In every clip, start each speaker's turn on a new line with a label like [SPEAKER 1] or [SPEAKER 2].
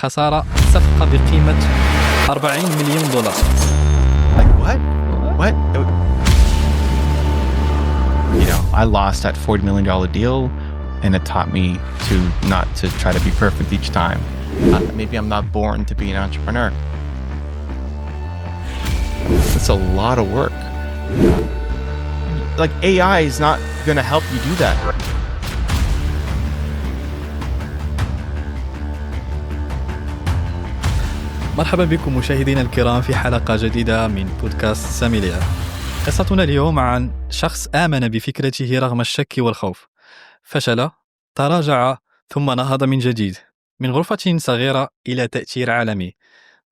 [SPEAKER 1] خسارة صفقة بقيمة 40 مليون دولار.
[SPEAKER 2] Like what? You know, I lost that $40 million deal, and it taught me not to try to be perfect each time. Maybe I'm not born to be an entrepreneur. It's a lot of work. Like AI is not going to help you do that.
[SPEAKER 1] مرحبا بكم مشاهدينا الكرام في حلقة جديدة من بودكاست سامليار. قصتنا اليوم عن شخص آمن بفكرته رغم الشك والخوف، فشل، تراجع، ثم نهض من جديد من غرفة صغيرة إلى تأثير عالمي.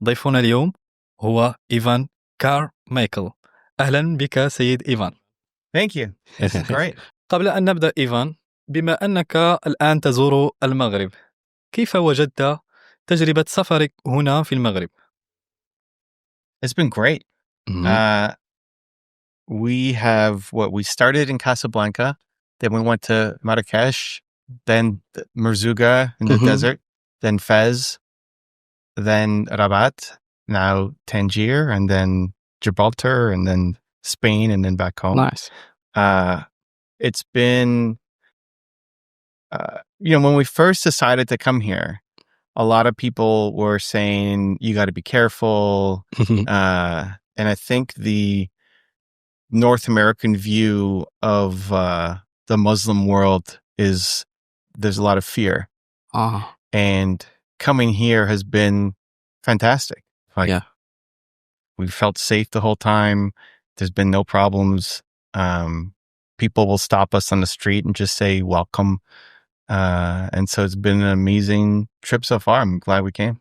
[SPEAKER 1] ضيفنا اليوم هو إيفان كارمايكل. أهلا بك سيد إيفان.
[SPEAKER 2] Thank you. This is great.
[SPEAKER 1] قبل أن نبدأ إيفان، بما أنك الآن تزور المغرب، كيف وجدت تجربة سفرك هنا في المغرب؟
[SPEAKER 2] It's been great. We started in Casablanca, then we went to Marrakesh, then Merzouga in the desert, then Fez, then Rabat, now Tangier, and then Gibraltar, and then Spain, and then back home.
[SPEAKER 1] Nice.
[SPEAKER 2] It's been, when we first decided to come here, a lot of people were saying, you got to be careful. And I think the North American view of the Muslim world is there's a lot of fear. And coming here has been fantastic. We felt safe the whole time. There's been no problems. People will stop us on the street and just say, welcome. And so it's been an amazing trip so far. I'm glad we came.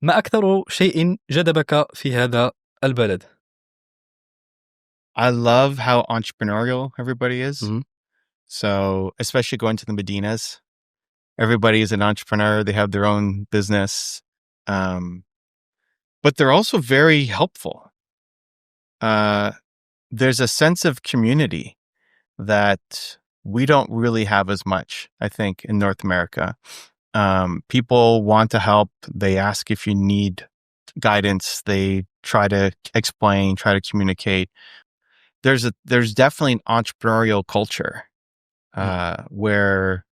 [SPEAKER 1] ما أكثر شيء جذبك في هذا البلد؟
[SPEAKER 2] I love how entrepreneurial everybody is. So especially going to the Medinas, everybody is an entrepreneur. They have their own business. But they're also very helpful. There's a sense of community that we don't really have as much, I think, in North America. People want to help. They ask if you need guidance. They try to explain, try to communicate. There's definitely an entrepreneurial culture where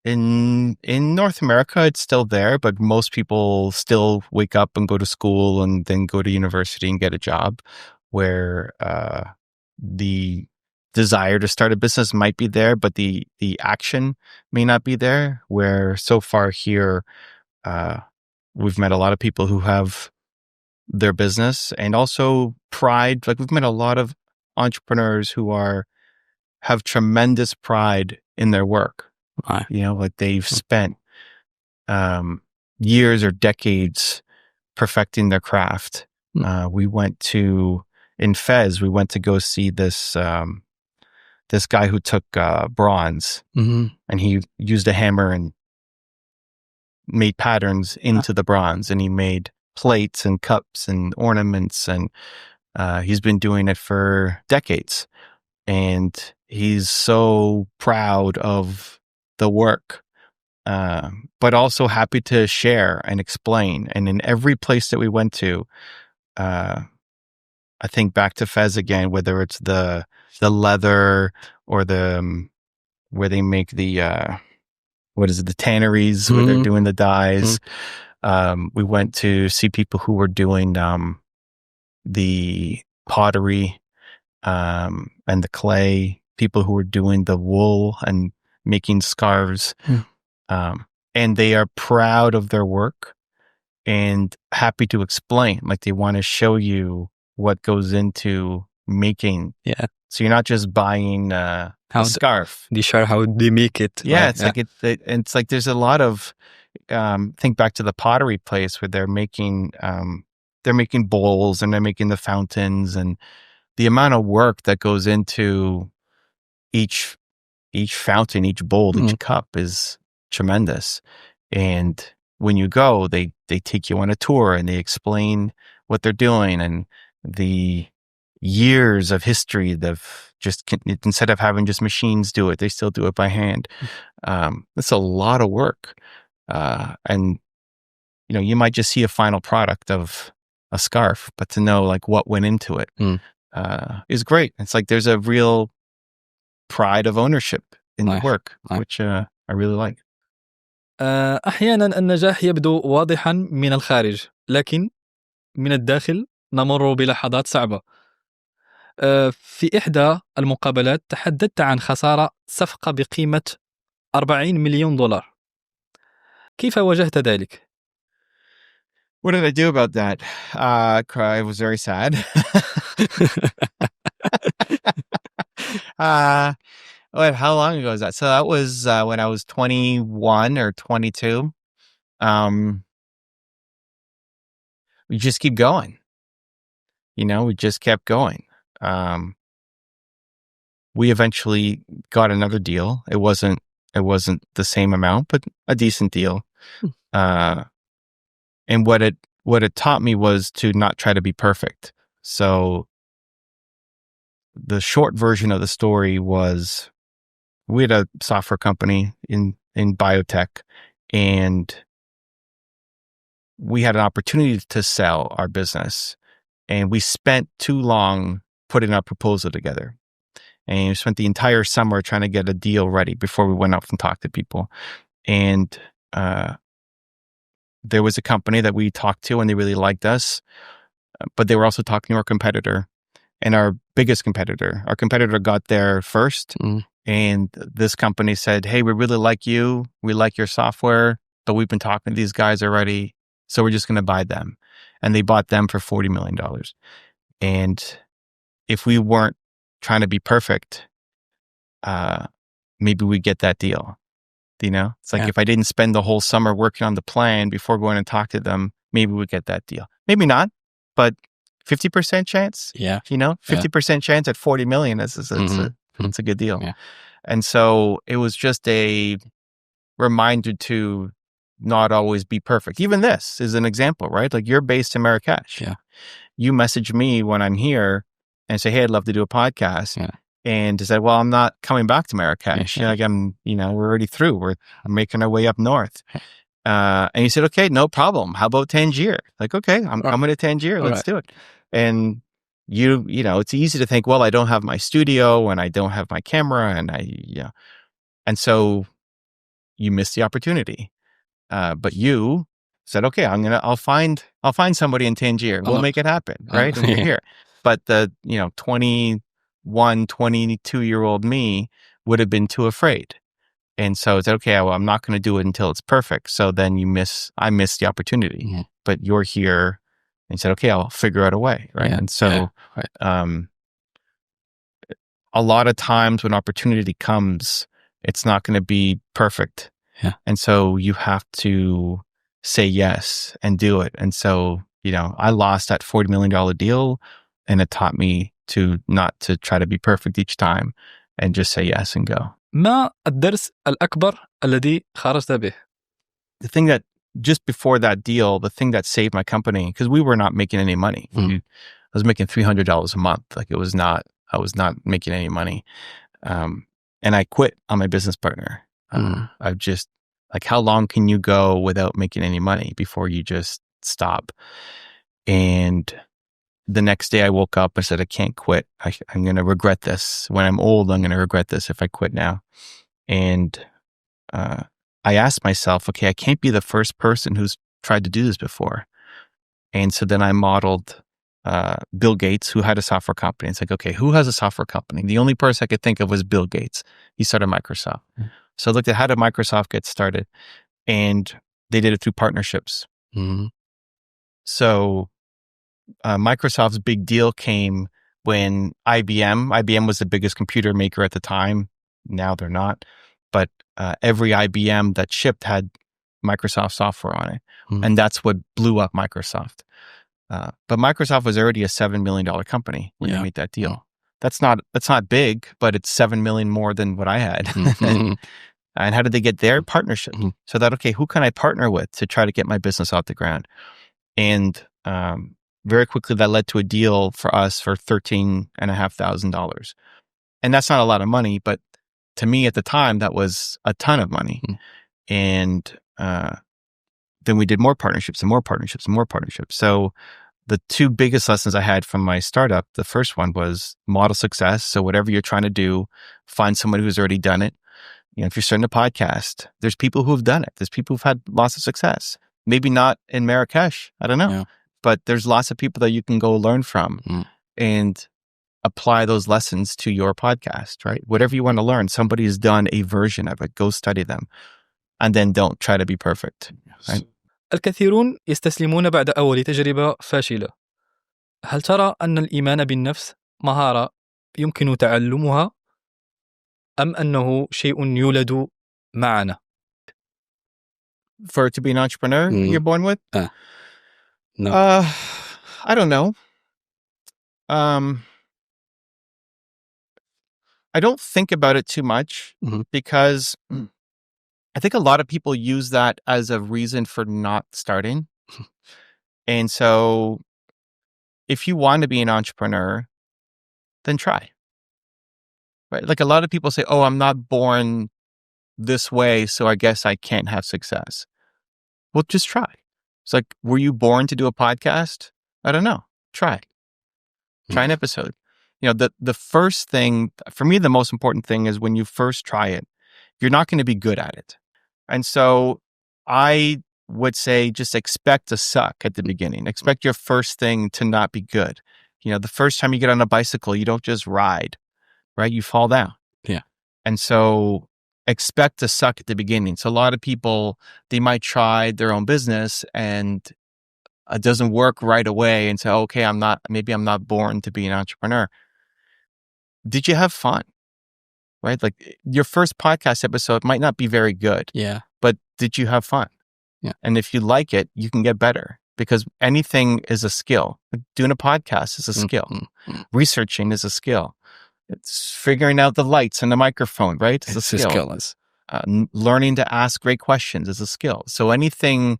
[SPEAKER 2] in North America it's still there, but most people still wake up and go to school and then go to university and get a job, where the desire to start a business might be there, but the action may not be there. Where so far here, we've met a lot of people who have their business and also pride. Like we've met a lot of entrepreneurs who have tremendous pride in their work.
[SPEAKER 1] Right.
[SPEAKER 2] Like they've spent years or decades perfecting their craft. In Fez, we went to go see this guy who took bronze and he used a hammer and made patterns into the bronze, and he made plates and cups and ornaments, and he's been doing it for decades, and he's so proud of the work, but also happy to share and explain. And in every place that we went to, I think back to Fez again, whether it's the leather or where they make the tanneries where they're doing the dyes. We went to see people who were doing the pottery and the clay, people who were doing the wool and making scarves. And they are proud of their work and happy to explain. Like they want to show you what goes into making. Yeah. So you're not just buying a scarf.
[SPEAKER 1] They share how they make it.
[SPEAKER 2] Yeah, right? It's like there's a lot of think back to the pottery place where they're making bowls and they're making the fountains, and the amount of work that goes into each fountain, each bowl, each cup is tremendous. And when you go, they take you on a tour and they explain what they're doing and the years of history of just instead of having just machines do it, they still do it by hand. It's a lot of work. And you might just see a final product of a scarf, but to know like what went into it is great. It's like there's a real pride of ownership in the work, which I really like.
[SPEAKER 1] أحيانا النجاح يبدو واضحا من الخارج، لكن من الداخل نمر بلحظات صعبة. في إحدى المقابلات تحدثت عن خسارة صفقة بقيمة 40 مليون دولار. كيف واجهت ذلك؟
[SPEAKER 2] What did I do about that? I was very sad. How long ago was that? So that was when I was 21 or 22. We just keep going. We just kept going. We eventually got another deal. It wasn't the same amount, but a decent deal. And what it taught me was to not try to be perfect. So the short version of the story was we had a software company in biotech, and we had an opportunity to sell our business, and we spent too long putting our proposal together. And we spent the entire summer trying to get a deal ready before we went out and talked to people. And there was a company that we talked to and they really liked us, but they were also talking to our competitor and our biggest competitor. Our competitor got there first, and this company said, hey, we really like you. We like your software, but we've been talking to these guys already, so we're just going to buy them. And they bought them for $40 million. And if we weren't trying to be perfect, maybe we get that deal. It's like if I didn't spend the whole summer working on the plan before going and talk to them, maybe we get that deal. Maybe not, but 50% chance. 50% chance at 40 million it's a good deal. Yeah. And so it was just a reminder to not always be perfect. Even this is an example, right? Like you're based in Marrakesh.
[SPEAKER 1] Yeah.
[SPEAKER 2] You message me when I'm here and say, hey, I'd love to do a podcast. Yeah. And said, well, I'm not coming back to Marrakesh. Like we're already through. We're making our way up north. And he said, okay, no problem. How about Tangier? Like, okay, I'm coming to Tangier. Let's do it. And it's easy to think, well, I don't have my studio and I don't have my camera and so you miss the opportunity. But you said, okay, I'll find somebody in Tangier. We'll make it happen. Right. And you're here. But the, 22-year-old me would have been too afraid. And so it's okay, well, I'm not going to do it until it's perfect. So then I missed the opportunity, but you're here and said, okay, I'll figure out a way. Right. And so, a lot of times when opportunity comes, it's not going to be perfect. Yeah. And so you have to say yes and do it. And so, I lost that $40 million deal, and it taught me not to try to be perfect each time and just say yes and go.
[SPEAKER 1] ما الدرس الأكبر الذي خرجت به؟
[SPEAKER 2] The thing that just before that deal, the thing that saved my company, because we were not making any money. I was making $300 a month. Like I was not making any money. And I quit on my business partner. I've just like, how long can you go without making any money before you just stop? And the next day I woke up and said, I can't quit. I'm going to regret this. When I'm old, I'm going to regret this if I quit now. And I asked myself, okay, I can't be the first person who's tried to do this before. And so then I modeled Bill Gates, who had a software company. It's like, okay, who has a software company? The only person I could think of was Bill Gates. He started Microsoft. So I looked at how did Microsoft get started? And they did it through partnerships. So Microsoft's big deal came when IBM was the biggest computer maker at the time. Now they're not, but every IBM that shipped had Microsoft software on it. And that's what blew up Microsoft. But Microsoft was already a $7 million company when they made that deal. That's not big, but it's 7 million more than what I had. And how did they get there? Partnership. So that, okay, who can I partner with to try to get my business off the ground? And very quickly that led to a deal for us for $13,500. And that's not a lot of money, but to me at the time, that was a ton of money. And then we did more partnerships and more partnerships and more partnerships. So the two biggest lessons I had from my startup, the first one was model success. So whatever you're trying to do, find someone who's already done it. You know, if you're starting a podcast, there's people who've done it. There's people who've had lots of success. Maybe not in Marrakesh. I don't know.
[SPEAKER 1] Yeah.
[SPEAKER 2] But there's lots of people that you can go learn from and apply those lessons to your podcast, right? Whatever you want to learn, somebody's done a version of it. Go study them. And then don't try to be perfect. Right?
[SPEAKER 1] الكثيرون يستسلمون بعد أول تجربة فاشلة. هل ترى أن الإيمان بالنفس مهارة يمكن تعلمها أم أنه شيء يولد معنا؟
[SPEAKER 2] For it to be an entrepreneur you're born with?
[SPEAKER 1] No.
[SPEAKER 2] I don't know. I don't think about it too much because I think a lot of people use that as a reason for not starting. And so if you want to be an entrepreneur, then try. Right? Like a lot of people say, oh, I'm not born this way, so I guess I can't have success. Well, just try. It's like, were you born to do a podcast? I don't know. Try. Try an episode. You know, the first thing, for me, the most important thing is when you first try it, you're not going to be good at it. And so I would say just expect to suck at the beginning. Expect your first thing to not be good. You know, the first time you get on a bicycle, you don't just ride, right? You fall down.
[SPEAKER 1] Yeah.
[SPEAKER 2] And so expect to suck at the beginning. So a lot of people, they might try their own business and it doesn't work right away and say, okay, maybe I'm not born to be an entrepreneur. Did you have fun? Right? Like your first podcast episode might not be very good.
[SPEAKER 1] Yeah.
[SPEAKER 2] But did you have fun?
[SPEAKER 1] Yeah.
[SPEAKER 2] And if you like it, you can get better because anything is a skill. Doing a podcast is a skill. Researching is a skill. It's figuring out the lights and the microphone, right? It's a skill. Learning to ask great questions is a skill. So anything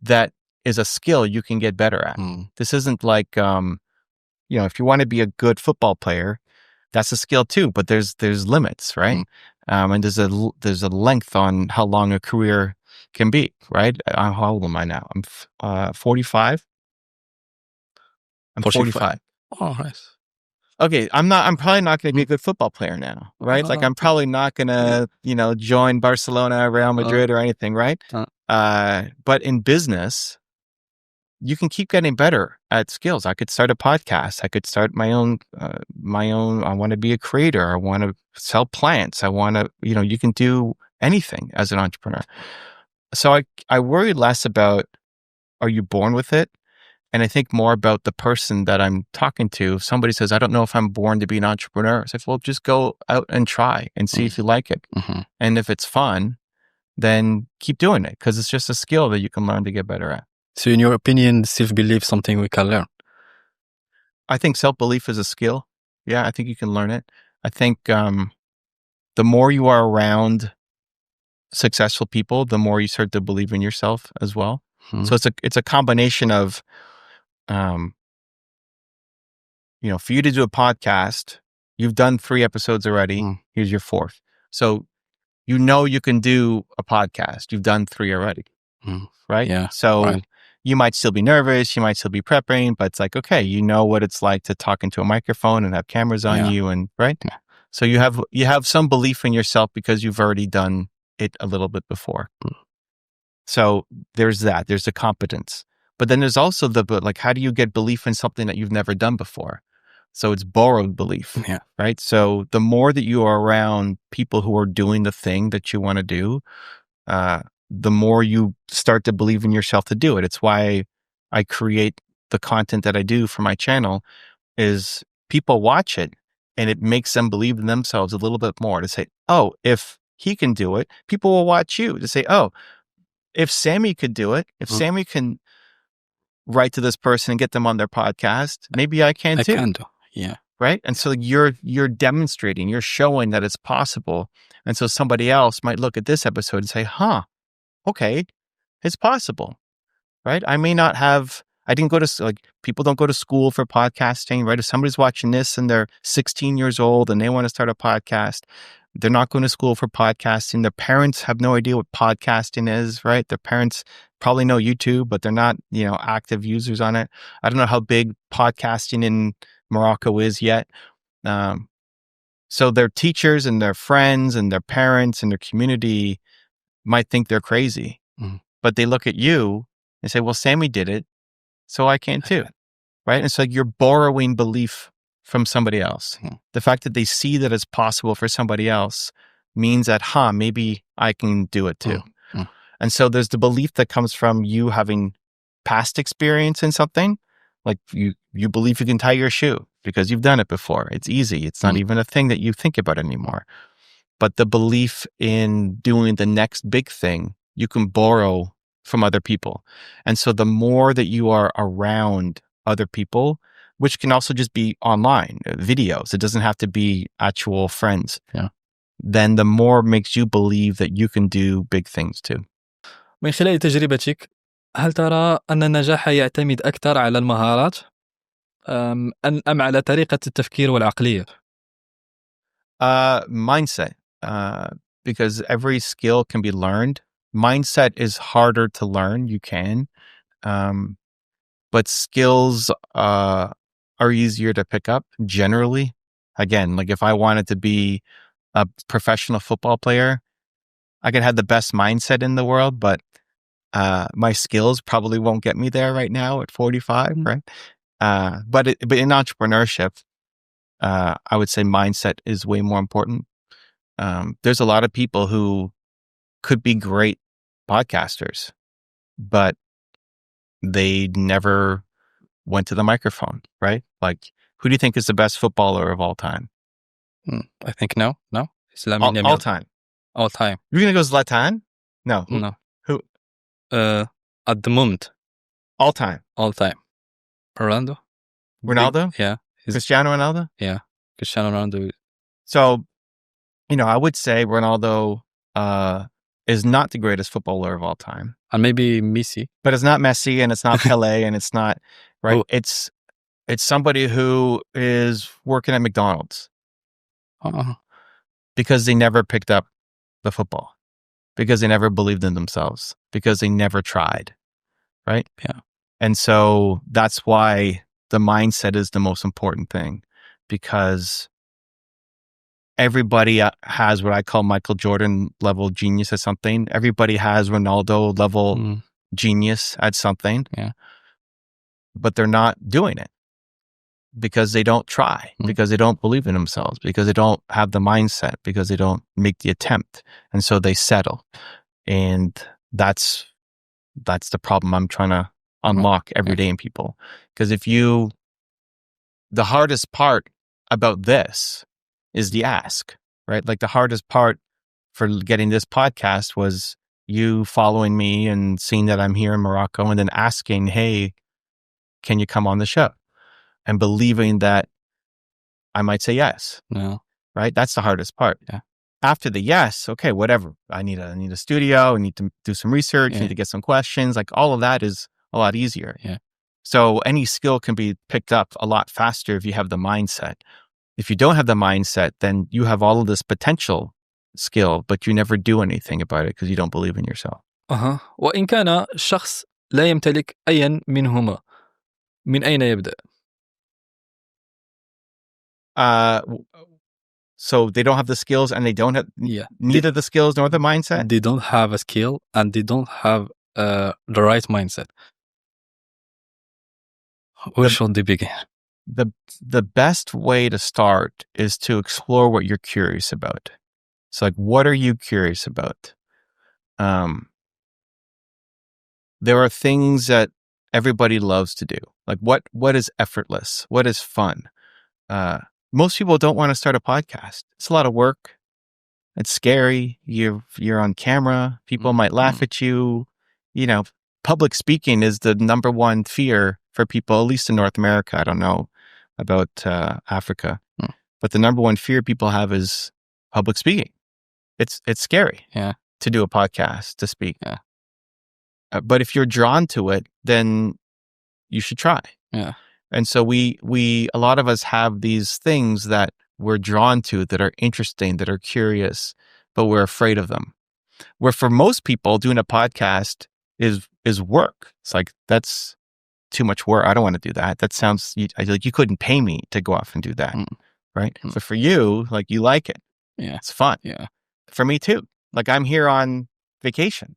[SPEAKER 2] that is a skill, you can get better at. This isn't like, you know, if you want to be a good football player, that's a skill too, but there's limits, right? And there's a length on how long a career can be, right? How old am I now? I'm 45. I'm 45.
[SPEAKER 1] Oh, nice.
[SPEAKER 2] Okay, I'm probably not going to be a good football player now, right? Like I'm probably not going to, you know, join Barcelona, Real Madrid or anything, right? But in business, you can keep getting better at skills. I could start a podcast. I could start my own, I want to be a creator. I want to sell plants. I want to, you know, you can do anything as an entrepreneur. So I worry less about, are you born with it? And I think more about the person that I'm talking to. If somebody says, I don't know if I'm born to be an entrepreneur. I say, well, just go out and try and see if you like it. And if it's fun, then keep doing it because it's just a skill that you can learn to get better at.
[SPEAKER 1] So in your opinion, self-belief is something we can learn?
[SPEAKER 2] I think self-belief is a skill. Yeah, I think you can learn it. I think the more you are around successful people, the more you start to believe in yourself as well. So it's a combination of, you know, for you to do a podcast, you've done 3 episodes already. Here's your 4th. So you know you can do a podcast. You've done 3 already, right?
[SPEAKER 1] Yeah.
[SPEAKER 2] So you might still be nervous. You might still be prepping, but it's like, okay, you know what it's like to talk into a microphone and have cameras on you and right? Yeah. So you have some belief in yourself because you've already done it a little bit before. So there's that. There's the competence. But then there's also like, how do you get belief in something that you've never done before? So it's borrowed belief, right? So the more that you are around people who are doing the thing that you want to do, the more you start to believe in yourself to do it. It's why I create the content that I do for my channel is people watch it and it makes them believe in themselves a little bit more to say, oh, if he can do it, people will watch you to say, oh, if Sammy could do it, if Sammy can write to this person and get them on their podcast, maybe I can too.
[SPEAKER 1] I can do. Yeah.
[SPEAKER 2] Right. And so you're demonstrating, you're showing that it's possible. And so somebody else might look at this episode and say, okay, it's possible. Right. I didn't go to, like, people don't go to school for podcasting, right? If somebody's watching this and they're 16 years old and they want to start a podcast, They're not going to school for podcasting. Their parents have no idea what podcasting is, right? Their parents probably know YouTube, but they're not, active users on it. I don't know how big podcasting in Morocco is yet. So their teachers and their friends and their parents and their community might think they're crazy, but they look at you and say, well, Sammy did it, so I can too, right? And it's like you're borrowing belief from somebody else. The fact that they see that it's possible for somebody else means that, maybe I can do it too. And so there's the belief that comes from you having past experience in something. Like you believe you can tie your shoe because you've done it before. It's easy. It's not even a thing that you think about anymore. But the belief in doing the next big thing, you can borrow from other people. And so the more that you are around other people, which can also just be online, videos, it doesn't have to be actual friends.
[SPEAKER 1] Yeah.
[SPEAKER 2] Then the more makes you believe that you can do big things too.
[SPEAKER 1] من خلال تجربتك، هل ترى أن النجاح يعتمد أكثر على المهارات أم على طريقة التفكير والعقلية؟
[SPEAKER 2] Mindset. Because every skill can be learned. Mindset is harder to learn. You can. But skills are easier to pick up generally. Again, like if I wanted to be a professional football player, I could have the best mindset in the world, but my skills probably won't get me there right now at 45, right? But in entrepreneurship, I would say mindset is way more important. There's a lot of people who could be great podcasters, but they never went to the microphone, right? Like, who do you think is the best footballer of all time?
[SPEAKER 1] I think no. It's
[SPEAKER 2] All time.
[SPEAKER 1] All time.
[SPEAKER 2] You're going to go Zlatan? No.
[SPEAKER 1] No.
[SPEAKER 2] Who?
[SPEAKER 1] At the moment.
[SPEAKER 2] All time.
[SPEAKER 1] Ronaldo?
[SPEAKER 2] Yeah.
[SPEAKER 1] He's,
[SPEAKER 2] Cristiano Ronaldo?
[SPEAKER 1] Yeah. Cristiano Ronaldo.
[SPEAKER 2] So, I would say Ronaldo is not the greatest footballer of all time.
[SPEAKER 1] And maybe Messi.
[SPEAKER 2] But it's not Messi and it's not Pele and it's not, right?
[SPEAKER 1] Oh.
[SPEAKER 2] It's somebody who is working at McDonald's because they never picked up the football, because they never believed in themselves, because they never tried, right?
[SPEAKER 1] Yeah.
[SPEAKER 2] And so that's why the mindset is the most important thing, because everybody has what I call Michael Jordan level genius at something. Everybody has Ronaldo level genius at something.
[SPEAKER 1] Yeah.
[SPEAKER 2] But they're not doing it because they don't try, because they don't believe in themselves, because they don't have the mindset, because they don't make the attempt. And so they settle. And that's the problem I'm trying to unlock every day in people. Because the hardest part about this is the ask, right? Like the hardest part for getting this podcast was you following me and seeing that I'm here in Morocco and then asking, hey, can you come on the show? And believing that I might say yes.
[SPEAKER 1] No.
[SPEAKER 2] Right? That's the hardest part.
[SPEAKER 1] Yeah.
[SPEAKER 2] After the yes, okay, whatever. I need a studio. I need to do some research. I need to get some questions. Like all of that is a lot easier.
[SPEAKER 1] Yeah.
[SPEAKER 2] So any skill can be picked up a lot faster if you have the mindset. If you don't have the mindset, then you have all of this potential skill, but you never do anything about it because you don't believe in yourself.
[SPEAKER 1] وإن كان الشخص لا يمتلك أيا منهما، من أين يبدأ؟
[SPEAKER 2] So they don't have the skills and they don't have neither the skills nor the mindset?
[SPEAKER 1] They don't have a skill and they don't have the right mindset. Where should they begin?
[SPEAKER 2] The best way to start is to explore what you're curious about. So like, what are you curious about? There are things that everybody loves to do. Like what is effortless? What is fun? Most people don't want to start a podcast. It's a lot of work. It's scary. You're on camera. People might laugh at you. Public speaking is the number one fear for people, at least in North America. I don't know about Africa, but the number one fear people have is public speaking. It's scary to do a podcast, to speak.
[SPEAKER 1] Yeah.
[SPEAKER 2] But if you're drawn to it, then you should try.
[SPEAKER 1] Yeah.
[SPEAKER 2] And so a lot of us have these things that we're drawn to, that are interesting, that are curious, but we're afraid of them. Where for most people, doing a podcast is work. It's like, that's too much work. I don't want to do that. That sounds like you couldn't pay me to go off and do that. Right. But for you, like, you like it.
[SPEAKER 1] Yeah.
[SPEAKER 2] It's fun.
[SPEAKER 1] Yeah.
[SPEAKER 2] For me too. Like, I'm here on vacation.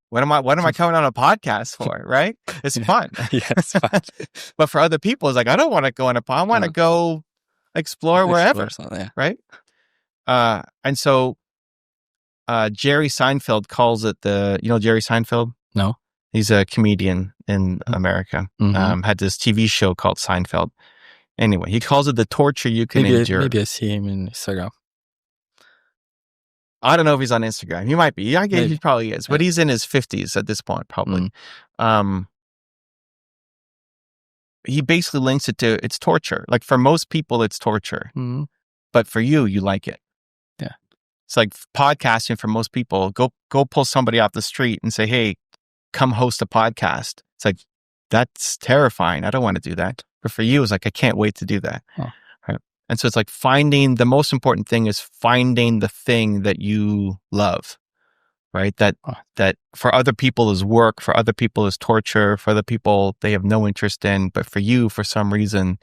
[SPEAKER 2] What am I coming on a podcast for? Right. It's fun.
[SPEAKER 1] Yeah, it's fun.
[SPEAKER 2] But for other people, it's like, I don't want to go on a podcast. I want to go explore wherever.
[SPEAKER 1] Yeah.
[SPEAKER 2] Right. And so Jerry Seinfeld calls it Jerry Seinfeld?
[SPEAKER 1] No.
[SPEAKER 2] He's a comedian in America. Had this TV show called Seinfeld. Anyway, he calls it the torture you can endure.
[SPEAKER 1] Maybe I see him in Instagram.
[SPEAKER 2] I don't know if he's on Instagram. He might be. I guess he probably is. But he's in his 50s at this point, probably. He basically links it to, it's torture. Like, for most people, it's torture. But for you like it.
[SPEAKER 1] Yeah.
[SPEAKER 2] It's like podcasting for most people. Go pull somebody off the street and say, hey, come host a podcast. It's like, that's terrifying. I don't want to do that. But for you, it's like, I can't wait to do that.
[SPEAKER 1] Oh.
[SPEAKER 2] Right? And so it's like the most important thing is finding the thing that you love, right? That for other people is work, for other people is torture, for other people, they have no interest in, but for you, for some reason,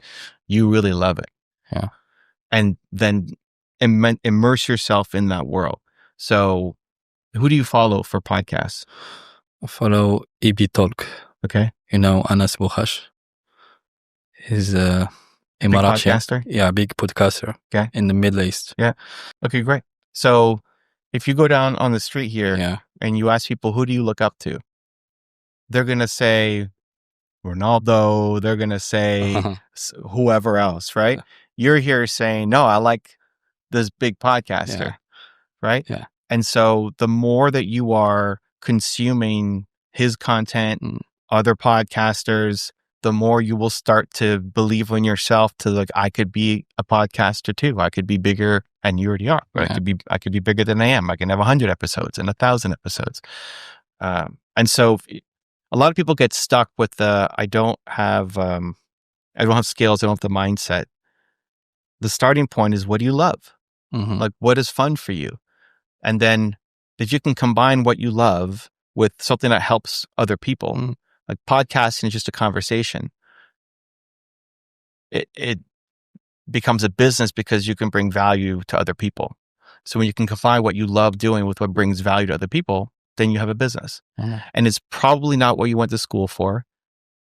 [SPEAKER 2] you really love it.
[SPEAKER 1] Yeah.
[SPEAKER 2] And then immerse yourself in that world. So who do you follow for podcasts?
[SPEAKER 1] I follow EB Talk.
[SPEAKER 2] Okay.
[SPEAKER 1] Anas Bouhash. He's a Emirati
[SPEAKER 2] podcaster.
[SPEAKER 1] Yeah, big podcaster.
[SPEAKER 2] Okay.
[SPEAKER 1] In the Middle East.
[SPEAKER 2] Yeah. Okay, great. So if you go down on the street here and you ask people, who do you look up to? They're going to say Ronaldo. They're going to say whoever else, right? You're here saying, no, I like this big podcaster, right?
[SPEAKER 1] Yeah.
[SPEAKER 2] And so the more that you are consuming his content, other podcasters, the more you will start to believe in yourself to, like, I could be a podcaster too. I could be bigger, and you already are. Right?
[SPEAKER 1] Yeah.
[SPEAKER 2] I could be bigger than I am. I can have 100 episodes and 1,000 episodes. And so a lot of people get stuck with I don't have skills. I don't have the mindset. The starting point is, what do you love? Like, what is fun for you? And then if you can combine what you love with something that helps other people, like podcasting is just a conversation. It becomes a business because you can bring value to other people. So when you can combine what you love doing with what brings value to other people, then you have a business. And it's probably not what you went to school for.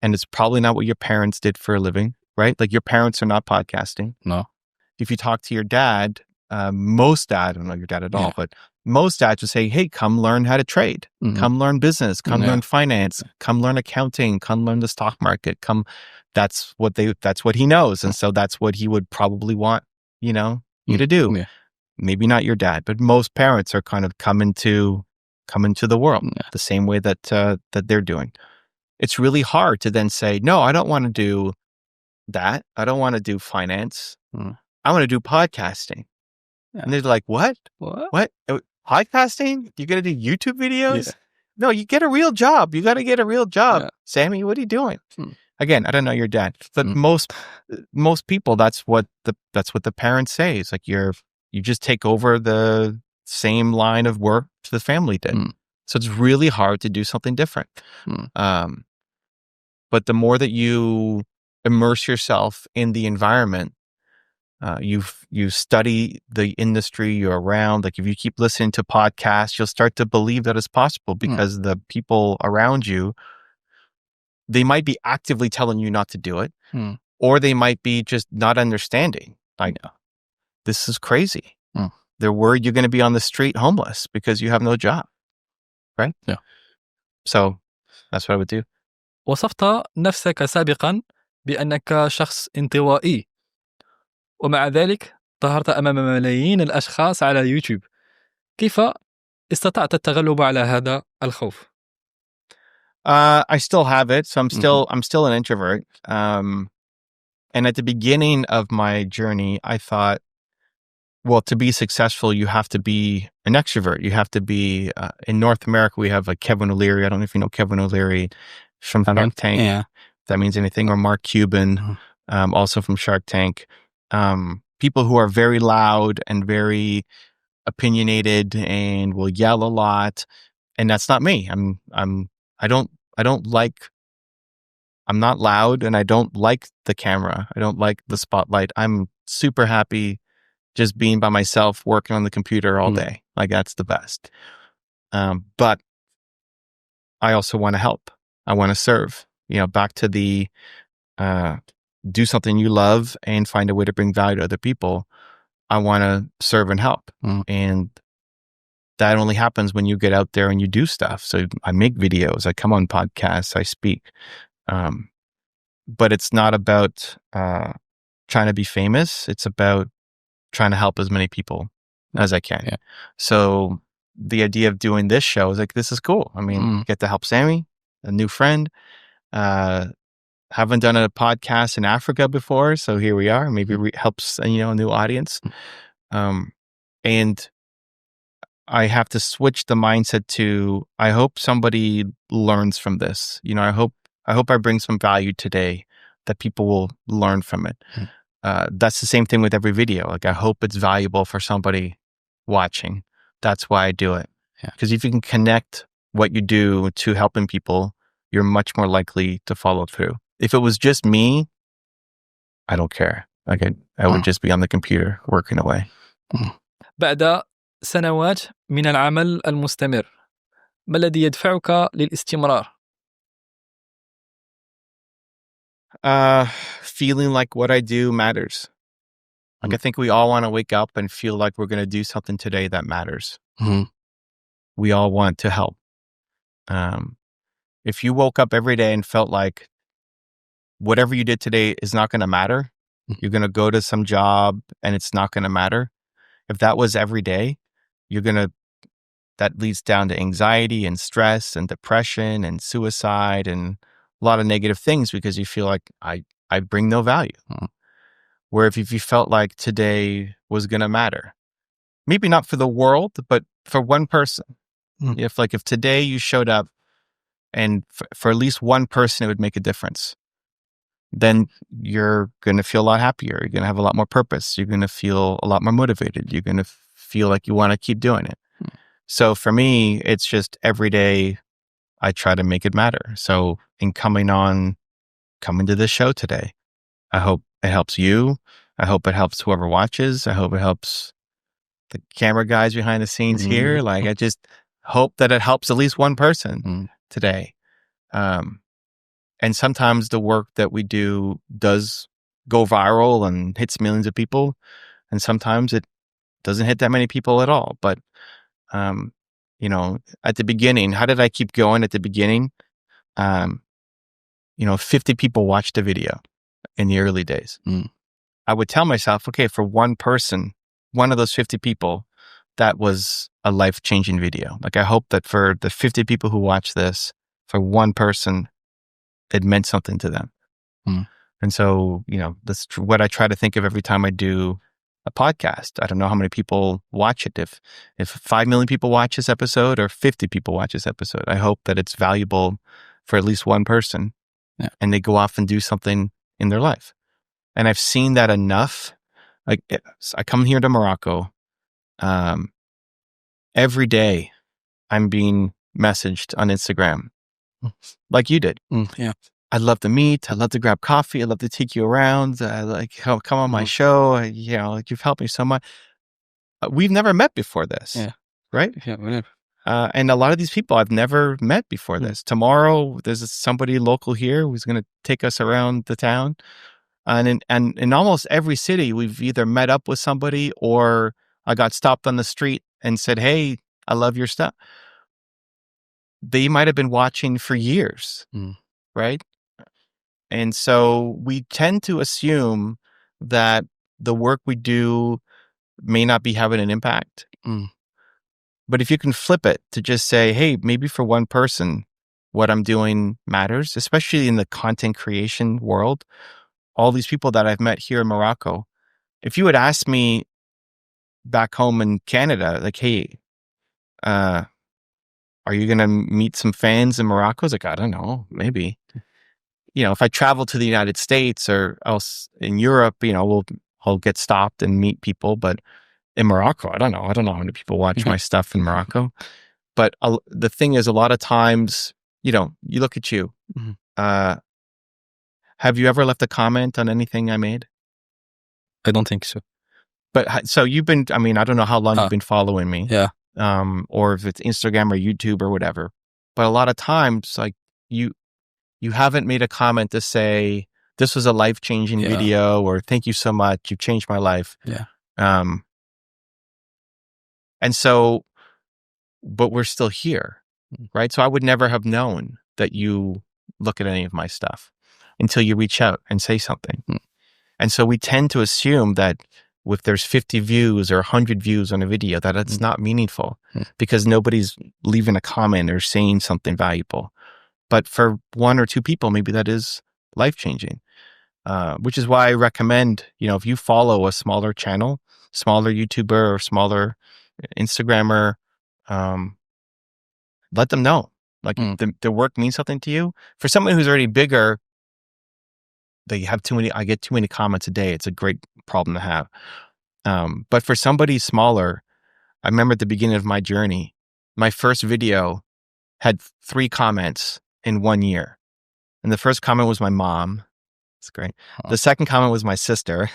[SPEAKER 2] And it's probably not what your parents did for a living, right? Like, your parents are not podcasting.
[SPEAKER 1] No.
[SPEAKER 2] If you talk to your dad, most dad, I don't know your dad at all, but most dads would say, hey, come learn how to trade, come learn business, come learn finance, come learn accounting, come learn the stock market, that's what he knows. And so that's what he would probably want, you to do. Yeah. Maybe not your dad, but most parents are kind of come into the world the same way that they're doing. It's really hard to then say, no, I don't want to do that. I don't want to do finance. I want to do podcasting. Yeah. And they're like, what? Podcasting? You're going to do YouTube videos? Yeah. No, you get a real job. You got to get a real job. Yeah. Sammy, what are you doing? Again, I don't know your dad, but most people, that's what the parents say. It's like you just take over the same line of work the family did. So it's really hard to do something different. But the more that you immerse yourself in the environment, you study the industry you're around. Like, if you keep listening to podcasts, you'll start to believe that it's possible because the people around you, they might be actively telling you not to do it, or they might be just not understanding. Like, this is crazy. They're worried you're going to be on the street homeless because you have no job. Right?
[SPEAKER 1] Yeah.
[SPEAKER 2] So that's what I would do.
[SPEAKER 1] وصفت نفسك سابقا بأنك شخص انطوائي، ومع ذلك ظهرت أمام ملايين الأشخاص على يوتيوب. كيف استطعت التغلب على هذا الخوف؟
[SPEAKER 2] I still have it. So I'm still an introvert. And at the beginning of my journey, I thought, well, to be successful, you have to be an extrovert. You have to be, in North America, we have like Kevin O'Leary. I don't know if you know Kevin O'Leary from Shark Tank. Yeah. If that means anything. Or Mark Cuban, also from Shark Tank. people who are very loud and very opinionated and will yell a lot. And that's not me. I'm not loud, and I don't like the camera. I don't like the spotlight. I'm super happy just being by myself, working on the computer all day. Like, that's the best. But I also want to help. I want to serve, back to the, do something you love and find a way to bring value to other people. I want to serve and help. And that only happens when you get out there and you do stuff. So I make videos, I come on podcasts, I speak. But it's not about trying to be famous. It's about trying to help as many people as I can.
[SPEAKER 1] Yeah.
[SPEAKER 2] So the idea of doing this show is like, this is cool. I mean, get to help Sammy, a new friend. Haven't done a podcast in Africa before, so here we are. Maybe helps a new audience. And I have to switch the mindset to, I hope somebody learns from this. I hope I bring some value today that people will learn from it. That's the same thing with every video. Like, I hope it's valuable for somebody watching. That's why I do it. Because if you can connect what you do to helping people, you're much more likely to follow through. If it was just me, I don't care. Like, I would just be on the computer working away.
[SPEAKER 1] بعد سنوات من العمل المستمر، ما الذي يدفعك للاستمرار؟
[SPEAKER 2] Feeling like what I do matters. Like, I think we all want to wake up and feel like we're going to do something today that matters. We all want to help. If you woke up every day and felt like whatever you did today is not going to matter, you're going to go to some job and it's not going to matter. If that was every day, that leads down to anxiety and stress and depression and suicide and a lot of negative things, because you feel like I bring no value. Where if you felt like today was going to matter, maybe not for the world, but for one person. If today you showed up and for at least one person, it would make a difference, then you're going to feel a lot happier. You're going to have a lot more purpose. You're going to feel a lot more motivated. You're going to feel like you want to keep doing it. So for me, it's just every day I try to make it matter. So in coming to this show today, I hope it helps you. I hope it helps whoever watches. I hope it helps the camera guys behind the scenes here. Like, I just hope that it helps at least one person today. And sometimes the work that we do does go viral and hits millions of people. And sometimes it doesn't hit that many people at all. But, at the beginning, how did I keep going at the beginning? 50 people watched the video in the early days. I would tell myself, okay, for one person, one of those 50 people, that was a life-changing video. Like, I hope that for the 50 people who watch this, for one person, it meant something to them. And so, that's what I try to think of every time I do a podcast. I don't know how many people watch it. If 5 million people watch this episode or 50 people watch this episode, I hope that it's valuable for at least one person.
[SPEAKER 1] Yeah.
[SPEAKER 2] And they go off and do something in their life. And I've seen that enough. Like, I come here to Morocco. Every day I'm being messaged on Instagram, like you did.
[SPEAKER 1] Yeah.
[SPEAKER 2] I'd love to meet. I'd love to grab coffee. I'd love to take you around. Come on my show. You've helped me so much. We've never met before this.
[SPEAKER 1] Yeah.
[SPEAKER 2] Right?
[SPEAKER 1] Yeah, whenever.
[SPEAKER 2] And a lot of these people I've never met before this. Tomorrow, there's somebody local here who's going to take us around the town. And in almost every city, we've either met up with somebody or I got stopped on the street and said, hey, I love your stuff. They might have been watching for years, right? And so we tend to assume that the work we do may not be having an impact. But if you can flip it to just say, hey, maybe for one person, what I'm doing matters, especially in the content creation world. All these people that I've met here in Morocco, if you had asked me back home in Canada, like, hey, are you going to meet some fans in Morocco? I was like, I don't know, maybe. If I travel to the United States or else in Europe, we'll I'll get stopped and meet people. But in Morocco, I don't know how many people watch my stuff in Morocco. But the thing is, a lot of times, you look at you. Have you ever left a comment on anything I made?
[SPEAKER 1] I don't think so.
[SPEAKER 2] But so you've been, I don't know how long you've been following me.
[SPEAKER 1] Yeah.
[SPEAKER 2] Or if it's Instagram or YouTube or whatever. But a lot of times, like you haven't made a comment to say, this was a life-changing video, or thank you so much, you've changed my life.
[SPEAKER 1] Yeah.
[SPEAKER 2] And so, but we're still here, right? So I would never have known that you look at any of my stuff until you reach out and say something. And so we tend to assume that if there's 50 views or 100 views on a video, that it's not meaningful because nobody's leaving a comment or saying something valuable. But for one or two people, maybe that is life-changing, which is why I recommend, if you follow a smaller channel, smaller YouTuber or smaller Instagrammer, let them know. Like the work means something to you. For someone who's already bigger, I get too many comments a day. It's a great problem to have. But for somebody smaller, I remember at the beginning of my journey, my first video had 3 comments in 1 year. And the first comment was my mom. It's great. The second comment was my sister.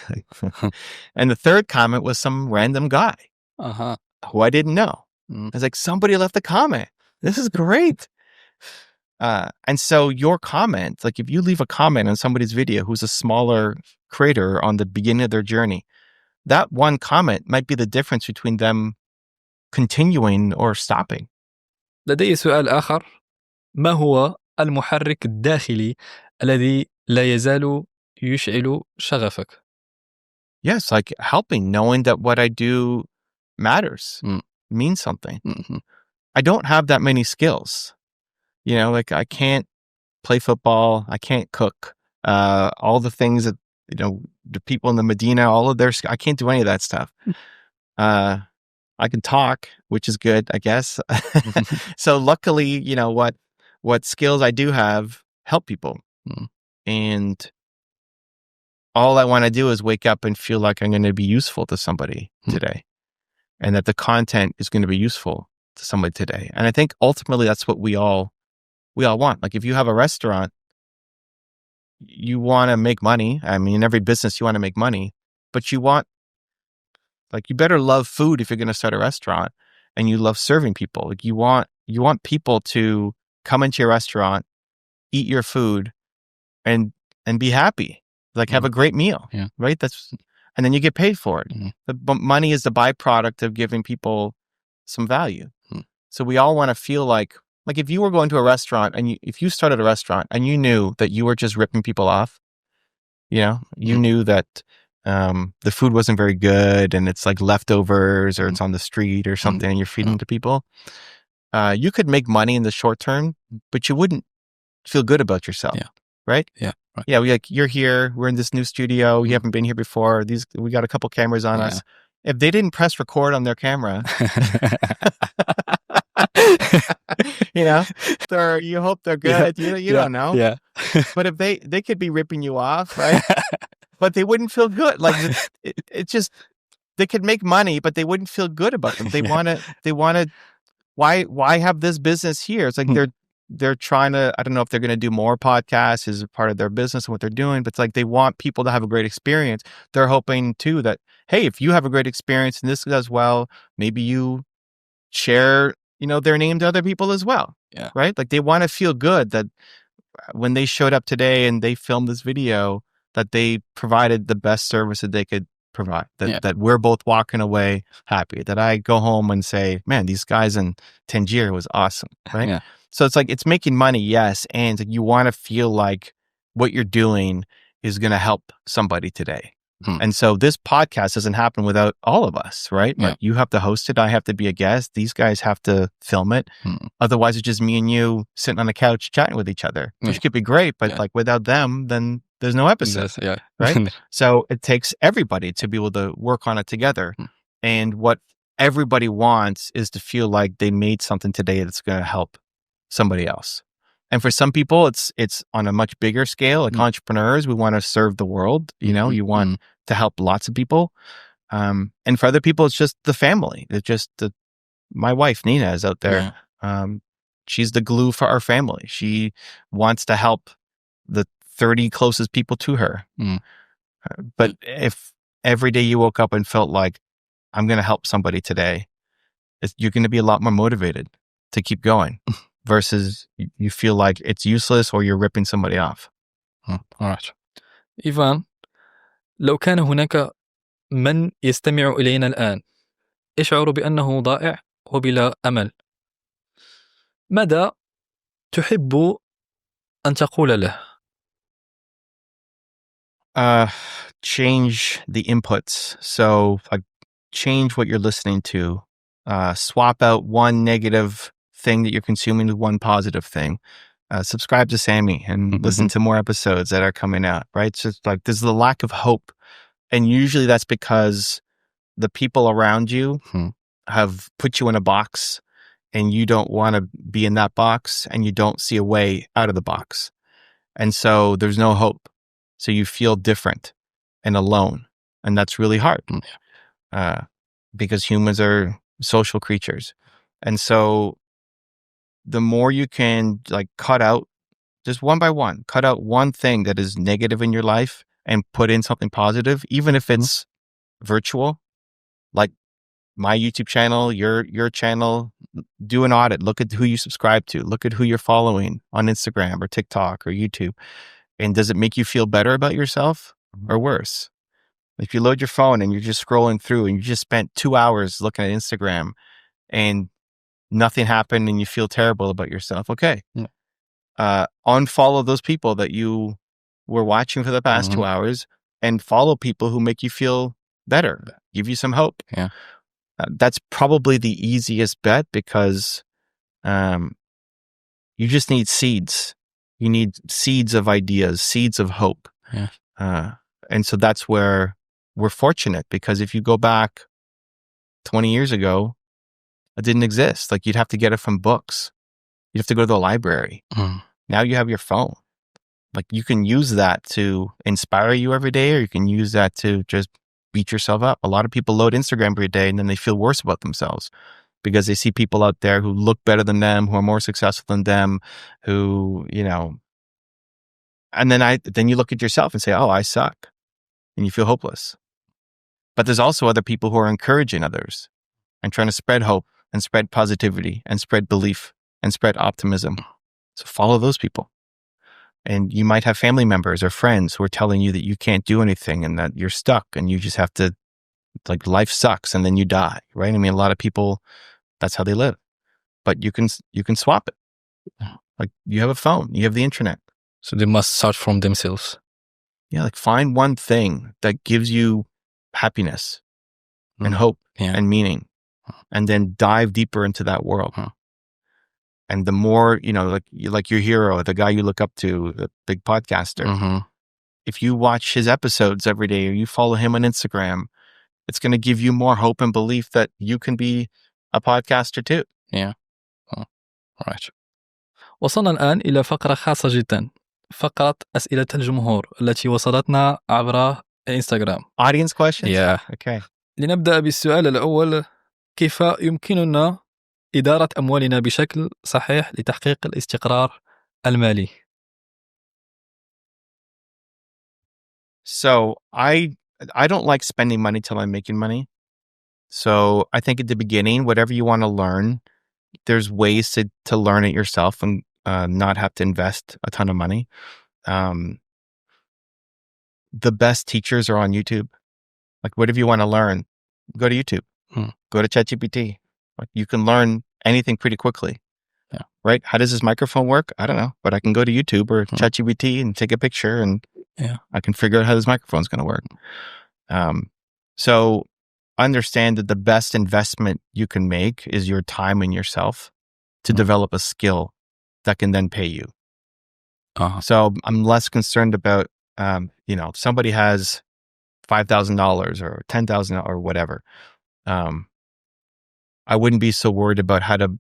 [SPEAKER 2] And the third comment was some random guy who I didn't know. I was like, somebody left a comment. This is great. And so your comment, like if you leave a comment on somebody's video who's a smaller creator on the beginning of their journey, that one comment might be the difference between them continuing or stopping.
[SPEAKER 1] لدي سؤال آخر. ما هو المحرك الداخلي الذي لا يزال يشعل شغفك؟
[SPEAKER 2] Yes, like helping, knowing that what I do matters, means something. I don't have that many skills. Like I can't play football. I can't cook. All the things that, the people in the Medina, all of I can't do any of that stuff. I can talk, which is good, I guess. So luckily, what skills I do have help people. And all I want to do is wake up and feel like I'm going to be useful to somebody today. And that the content is going to be useful to somebody today. And I think ultimately that's what we all want. Like if you have a restaurant, you want to make money. In every business you want to make money, but you better love food if you're going to start a restaurant, and you love serving people. Like you want people to come into your restaurant, eat your food, and be happy. Like have a great meal, right? And then you get paid for it. But money is the byproduct of giving people some value. So we all want to feel like if you were going to a restaurant and if you started a restaurant and you knew that you were just ripping people off, you knew that the food wasn't very good and it's like leftovers or it's on the street or something and you're feeding to people, you could make money in the short term, but you wouldn't feel good about yourself. Right? Yeah. Right. Yeah. You're here. We're in this new studio. You haven't been here before. We got a couple cameras on us. If they didn't press record on their camera, you hope they're good. You don't know. Yeah. But if they could be ripping you off, right? But they wouldn't feel good. Like it's just, they could make money, but they wouldn't feel good about them. They want to, why have this business here? It's like they're trying to, I don't know if they're going to do more podcasts as a part of their business and what they're doing, but it's like they want people to have a great experience. They're hoping too that, hey, if you have a great experience and this does well, maybe you share, their name to other people as well. Yeah. Right? Like they want to feel good that when they showed up today and they filmed this video, that they provided the best service that they could provide, that we're both walking away happy, that I go home and say, man, these guys in Tangier was awesome. Right? Yeah. So it's like, it's making money, yes. And you want to feel like what you're doing is going to help somebody today. And so this podcast doesn't happen without all of us, right? Yeah. Like you have to host it. I have to be a guest. These guys have to film it. Otherwise, it's just me and you sitting on the couch chatting with each other, which could be great. But like without them, then there's no episode, right? So it takes everybody to be able to work on it together. And what everybody wants is to feel like they made something today that's going to help somebody else. And for some people, it's on a much bigger scale. Like entrepreneurs, we want to serve the world. You know, you want to help lots of people. And for other people, it's just the family. It's just my wife, Nina, is out there.
[SPEAKER 1] Yeah.
[SPEAKER 2] She's the glue for our family. She wants to help the 30 closest people to her. But if every day you woke up and felt like, I'm going to help somebody today, you're going to be a lot more motivated to keep going versus you feel like it's useless or you're ripping somebody off.
[SPEAKER 1] All right. إيفان، لو كان هناك من يستمع إلينا الآن يشعر بأنه ضائع وبلا أمل، ماذا تحب أن تقول له؟
[SPEAKER 2] Change the inputs. So like change what you're listening to. Swap out one negative thing that you're consuming with one positive thing. Subscribe to Sammy and listen to more episodes that are coming out, right? So it's like there's the lack of hope. And usually that's because the people around you have put you in a box and you don't want to be in that box and you don't see a way out of the box. And so there's no hope. So you feel different and alone. And that's really hard because humans are social creatures. And so the more you can like cut out just one by one, cut out one thing that is negative in your life and put in something positive, even if it's virtual, like my YouTube channel, your channel, do an audit, look at who you subscribe to, look at who you're following on Instagram or TikTok or YouTube. And does it make you feel better about yourself or worse? If you load your phone and you're just scrolling through and you just spent 2 hours looking at Instagram and nothing happened and you feel terrible about yourself, okay. Unfollow those people that you were watching for the past 2 hours and follow people who make you feel better, give you some hope.
[SPEAKER 1] Yeah.
[SPEAKER 2] That's probably the easiest bet because you just need seeds. You need seeds of ideas, seeds of hope.
[SPEAKER 1] Yeah.
[SPEAKER 2] And so that's where we're fortunate because if you go back 20 years ago, it didn't exist. Like you'd have to get it from books. You'd have to go to the library. Now you have your phone. Like you can use that to inspire you every day, or you can use that to just beat yourself up. A lot of people load Instagram every day and then they feel worse about themselves because they see people out there who look better than them, who are more successful than them, who, you know, and then you look at yourself and say, oh, I suck. And you feel hopeless. But there's also other people who are encouraging others and trying to spread hope and spread positivity and spread belief and spread optimism. So follow those people. And you might have family members or friends who are telling you that you can't do anything and that you're stuck and you just have to, like, life sucks and then you die, right? I mean, a lot of people, that's how they live. But you can swap it. Like you have a phone, you have the internet.
[SPEAKER 1] So they must start from themselves.
[SPEAKER 2] Yeah, like find one thing that gives you happiness and hope and meaning, and then dive deeper into that world. And the more, you know, like your hero, the guy you look up to, the big podcaster, if you watch his episodes every day or you follow him on Instagram, it's going to give you more hope and belief that you can be a podcaster too.
[SPEAKER 1] Yeah. Right. وصلنا الآن إلى فقرة خاصة جدا، فقرة أسئلة الجمهور التي وصلتنا عبر إنستغرام.
[SPEAKER 2] Audience questions?
[SPEAKER 1] Yeah.
[SPEAKER 2] Okay.
[SPEAKER 1] لنبدأ بالسؤال الأول: كيف يمكننا إدارة أموالنا بشكل صحيح لتحقيق الاستقرار المالي؟
[SPEAKER 2] So I don't like spending money till I'm making money. So I think at the beginning, whatever you want to learn, there's ways to learn it yourself and not have to invest a ton of money. The best teachers are on YouTube. Like whatever you want to learn, go to YouTube. Go to ChatGPT. Like you can learn anything pretty quickly.
[SPEAKER 1] Yeah.
[SPEAKER 2] Right? How does this microphone work? I don't know, but I can go to YouTube or ChatGPT and take a picture and I can figure out how this microphone's going to work. So understand that the best investment you can make is your time in yourself to develop a skill that can then pay you. So I'm less concerned about, you know, somebody has $5,000 or $10,000 or whatever. I wouldn't be so worried about how to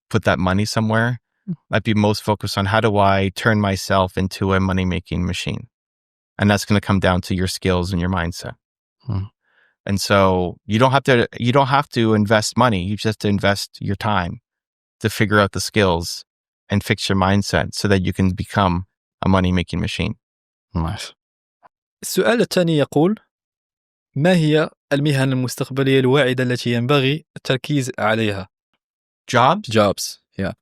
[SPEAKER 2] put that money somewhere. I'd be most focused on how do I turn myself into a money-making machine? And that's going to come down to your skills and your mindset. And so you don't have to invest money. You just have to invest your time to figure out the skills and fix your mindset so that you can become a money-making machine.
[SPEAKER 1] Nice. السؤال الثاني يقول: ما هي المهن المستقبلية الواعدة التي ينبغي التركيز عليها؟ Jobs. Yeah.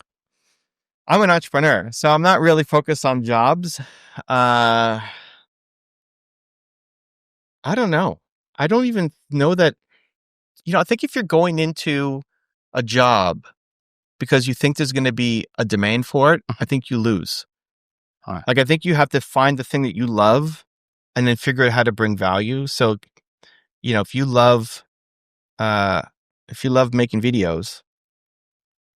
[SPEAKER 2] I'm an entrepreneur, so I'm not really focused on jobs. I don't know. I don't even know that, I think if you're going into a job because you think there's going to be a demand for it, I think you lose.
[SPEAKER 1] All right.
[SPEAKER 2] Like, I think you have to find the thing that you love and then figure out how to bring value. So, if you love making videos,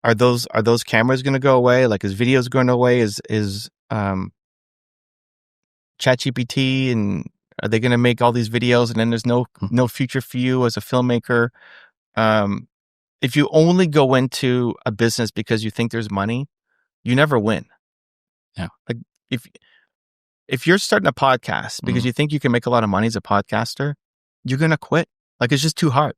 [SPEAKER 2] are those cameras going to go away? Like, is videos going away? Is ChatGPT, and are they going to make all these videos and then there's no future for you as a filmmaker? If you only go into a business because you think there's money, you never win.
[SPEAKER 1] Yeah.
[SPEAKER 2] Like, if you're starting a podcast because you think you can make a lot of money as a podcaster, you're going to quit. Like, it's just too hard.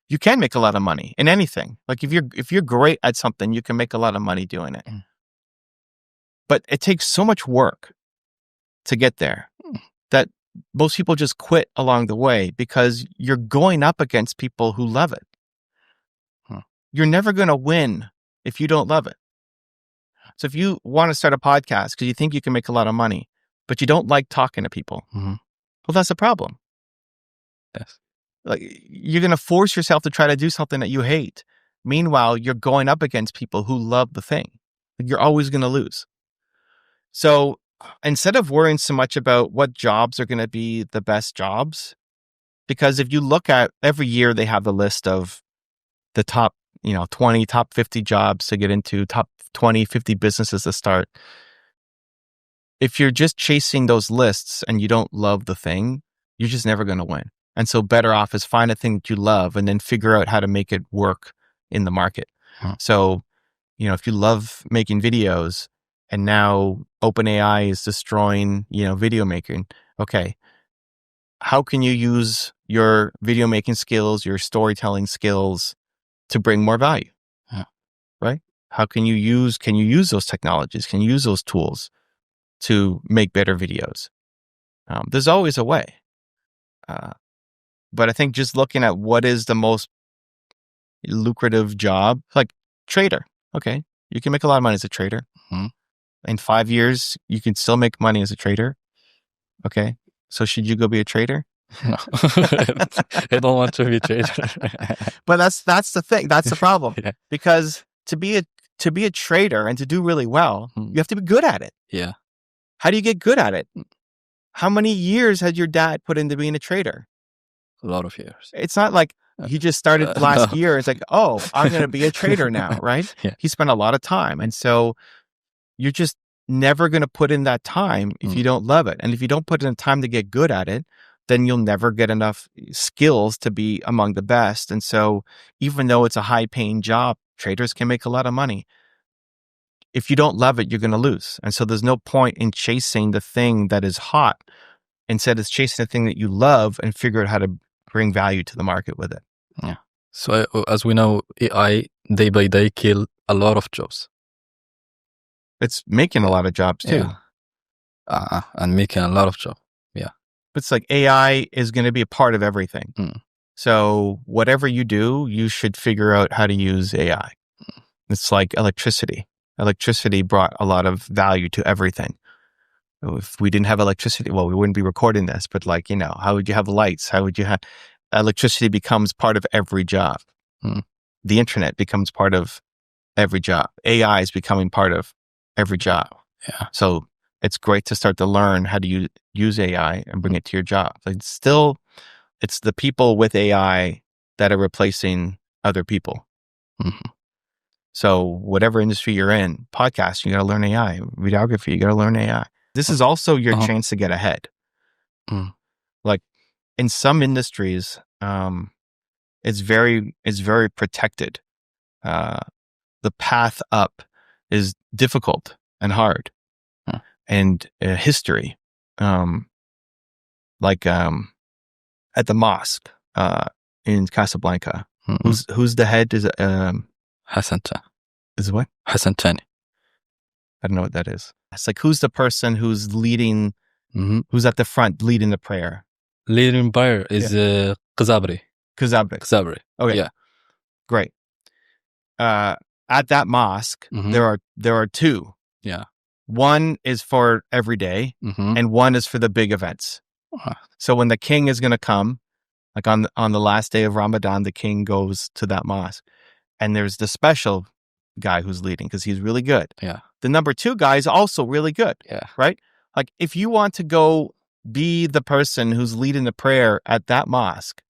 [SPEAKER 2] You can make a lot of money in anything. Like, if you're great at something, you can make a lot of money doing it. But it takes so much work to get there that most people just quit along the way because you're going up against people who love it. You're never going to win if you don't love it. So if you want to start a podcast because you think you can make a lot of money, but you don't like talking to people, well, that's a problem.
[SPEAKER 1] Yes.
[SPEAKER 2] Like, you're going to force yourself to try to do something that you hate. Meanwhile, you're going up against people who love the thing. Like, you're always going to lose. So instead of worrying so much about what jobs are going to be the best jobs, because if you look at every year, they have the list of the top, 20, top 50 jobs to get into, top 20, 50 businesses to start. If you're just chasing those lists and you don't love the thing, you're just never going to win. And so better off is find a thing that you love and then figure out how to make it work in the market. So, if you love making videos and now OpenAI is destroying, video making, okay, how can you use your video making skills, your storytelling skills to bring more value? Right? How can you use those technologies? Can you use those tools to make better videos? There's always a way. But I think just looking at what is the most lucrative job, like trader. Okay. You can make a lot of money as a trader. In 5 years, you can still make money as a trader. Okay. So should you go be a trader?
[SPEAKER 1] No. I don't want to be a trader.
[SPEAKER 2] But that's the thing. That's the problem.
[SPEAKER 1] Yeah.
[SPEAKER 2] Because to be a trader and to do really well, you have to be good at it.
[SPEAKER 1] Yeah.
[SPEAKER 2] How do you get good at it? How many years has your dad put into being a trader?
[SPEAKER 1] A lot of years.
[SPEAKER 2] It's not like he just started last year. It's like, oh, I'm going to be a trader now, right?
[SPEAKER 1] Yeah.
[SPEAKER 2] He spent a lot of time. And so you're just never going to put in that time if you don't love it. And if you don't put in time to get good at it, then you'll never get enough skills to be among the best. And so even though it's a high paying job, traders can make a lot of money. If you don't love it, you're going to lose. And so there's no point in chasing the thing that is hot. Instead, it's chasing the thing that you love and figure out how to bring value to the market with it.
[SPEAKER 1] Yeah. So as we know, AI day by day kill a lot of jobs.
[SPEAKER 2] It's making a lot of jobs too.
[SPEAKER 1] Yeah. And making a lot of jobs. Yeah.
[SPEAKER 2] It's like AI is going to be a part of everything. So whatever you do, you should figure out how to use AI. It's like electricity. Electricity brought a lot of value to everything. If we didn't have electricity, well, we wouldn't be recording this, but how would you have lights? How would you have electricity becomes part of every job. The internet becomes part of every job. AI is becoming part of every job.
[SPEAKER 1] Yeah.
[SPEAKER 2] So it's great to start to learn how to use AI and bring it to your job. Like, still, it's the people with AI that are replacing other people. So whatever industry you're in, podcasting, you got to learn AI. Videography, you got to learn AI. This is also your chance to get ahead. Like, in some industries, it's very protected. The path up is difficult and hard. And history, like at the mosque in Casablanca, who's the head? Is
[SPEAKER 1] Hassan
[SPEAKER 2] is what?
[SPEAKER 1] Hassan Tani.
[SPEAKER 2] I don't know what that is. It's like, who's the person who's leading, who's at the front leading the prayer?
[SPEAKER 1] Leading prayer is Qazabri.
[SPEAKER 2] Qazabri. Okay.
[SPEAKER 1] Yeah.
[SPEAKER 2] Great. At that mosque, there are two.
[SPEAKER 1] Yeah.
[SPEAKER 2] One is for every day, and one is for the big events. So when the king is going to come, like on the last day of Ramadan, the king goes to that mosque, and there's the special guy who's leading because he's really good.
[SPEAKER 1] Yeah.
[SPEAKER 2] The number 2 guy is also really good.
[SPEAKER 1] Yeah.
[SPEAKER 2] Right? Like, if you want to go be the person who's leading the prayer at that mosque,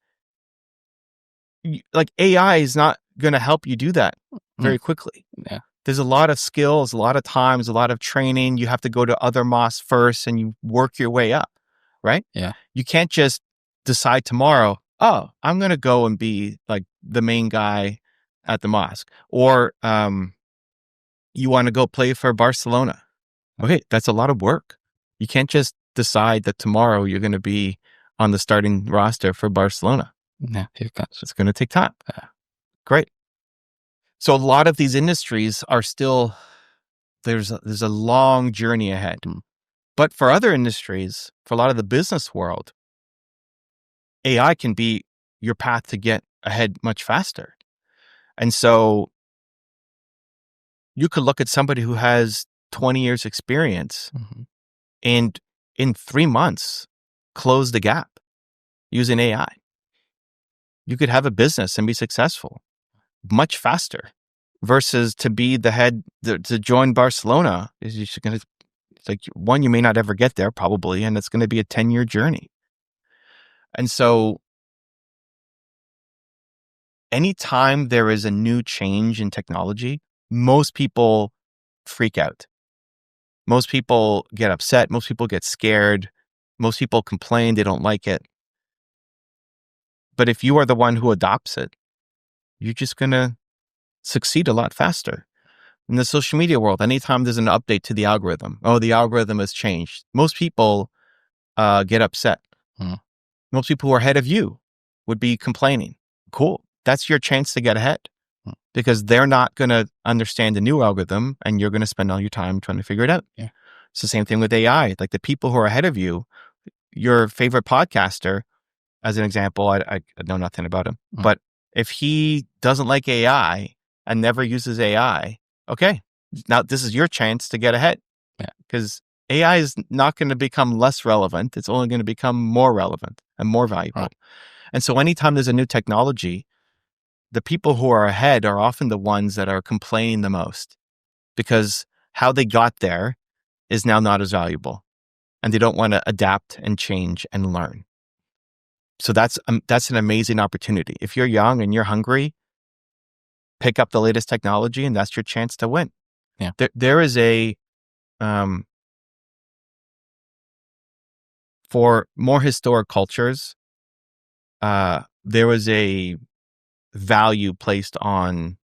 [SPEAKER 2] like, AI is not going to help you do that very quickly.
[SPEAKER 1] Yeah.
[SPEAKER 2] There's a lot of skills, a lot of times, a lot of training. You have to go to other mosques first and you work your way up, right?
[SPEAKER 1] Yeah.
[SPEAKER 2] You can't just decide tomorrow, oh, I'm going to go and be like the main guy at the mosque. Or you want to go play for Barcelona. Okay, that's a lot of work. You can't just decide that tomorrow you're going to be on the starting roster for Barcelona.
[SPEAKER 1] Yeah, you can't.
[SPEAKER 2] It's going to take time. Great. So a lot of these industries are still, there's a long journey ahead. But for other industries, for a lot of the business world, AI can be your path to get ahead much faster. And so you could look at somebody who has 20 years experience and in 3 months close the gap using AI. You could have a business and be successful much faster versus to be the head, to join Barcelona is just going to, it's like, one, you may not ever get there probably, and it's going to be a 10-year journey. And so anytime there is a new change in technology, most people freak out. Most people get upset. Most people get scared. Most people complain they don't like it. But if you are the one who adopts it, you're just going to succeed a lot faster. In the social media world, anytime there's an update to the algorithm, oh, the algorithm has changed, most people get upset. Most people who are ahead of you would be complaining. Cool. That's your chance to get ahead because they're not going to understand the new algorithm and you're going to spend all your time trying to figure it out.
[SPEAKER 1] Yeah.
[SPEAKER 2] It's the same thing with AI. Like, the people who are ahead of you, your favorite podcaster, as an example, I know nothing about him, but if he doesn't like AI and never uses AI, okay, now this is your chance to get ahead.
[SPEAKER 1] Yeah.
[SPEAKER 2] Because AI is not going to become less relevant. It's only going to become more relevant and more valuable. Right. And so anytime there's a new technology, the people who are ahead are often the ones that are complaining the most because how they got there is now not as valuable and they don't want to adapt and change and learn. So that's an amazing opportunity. If you're young and you're hungry, pick up the latest technology and that's your chance to win.
[SPEAKER 1] Yeah.
[SPEAKER 2] There is a, for more historic cultures, there was a value placed on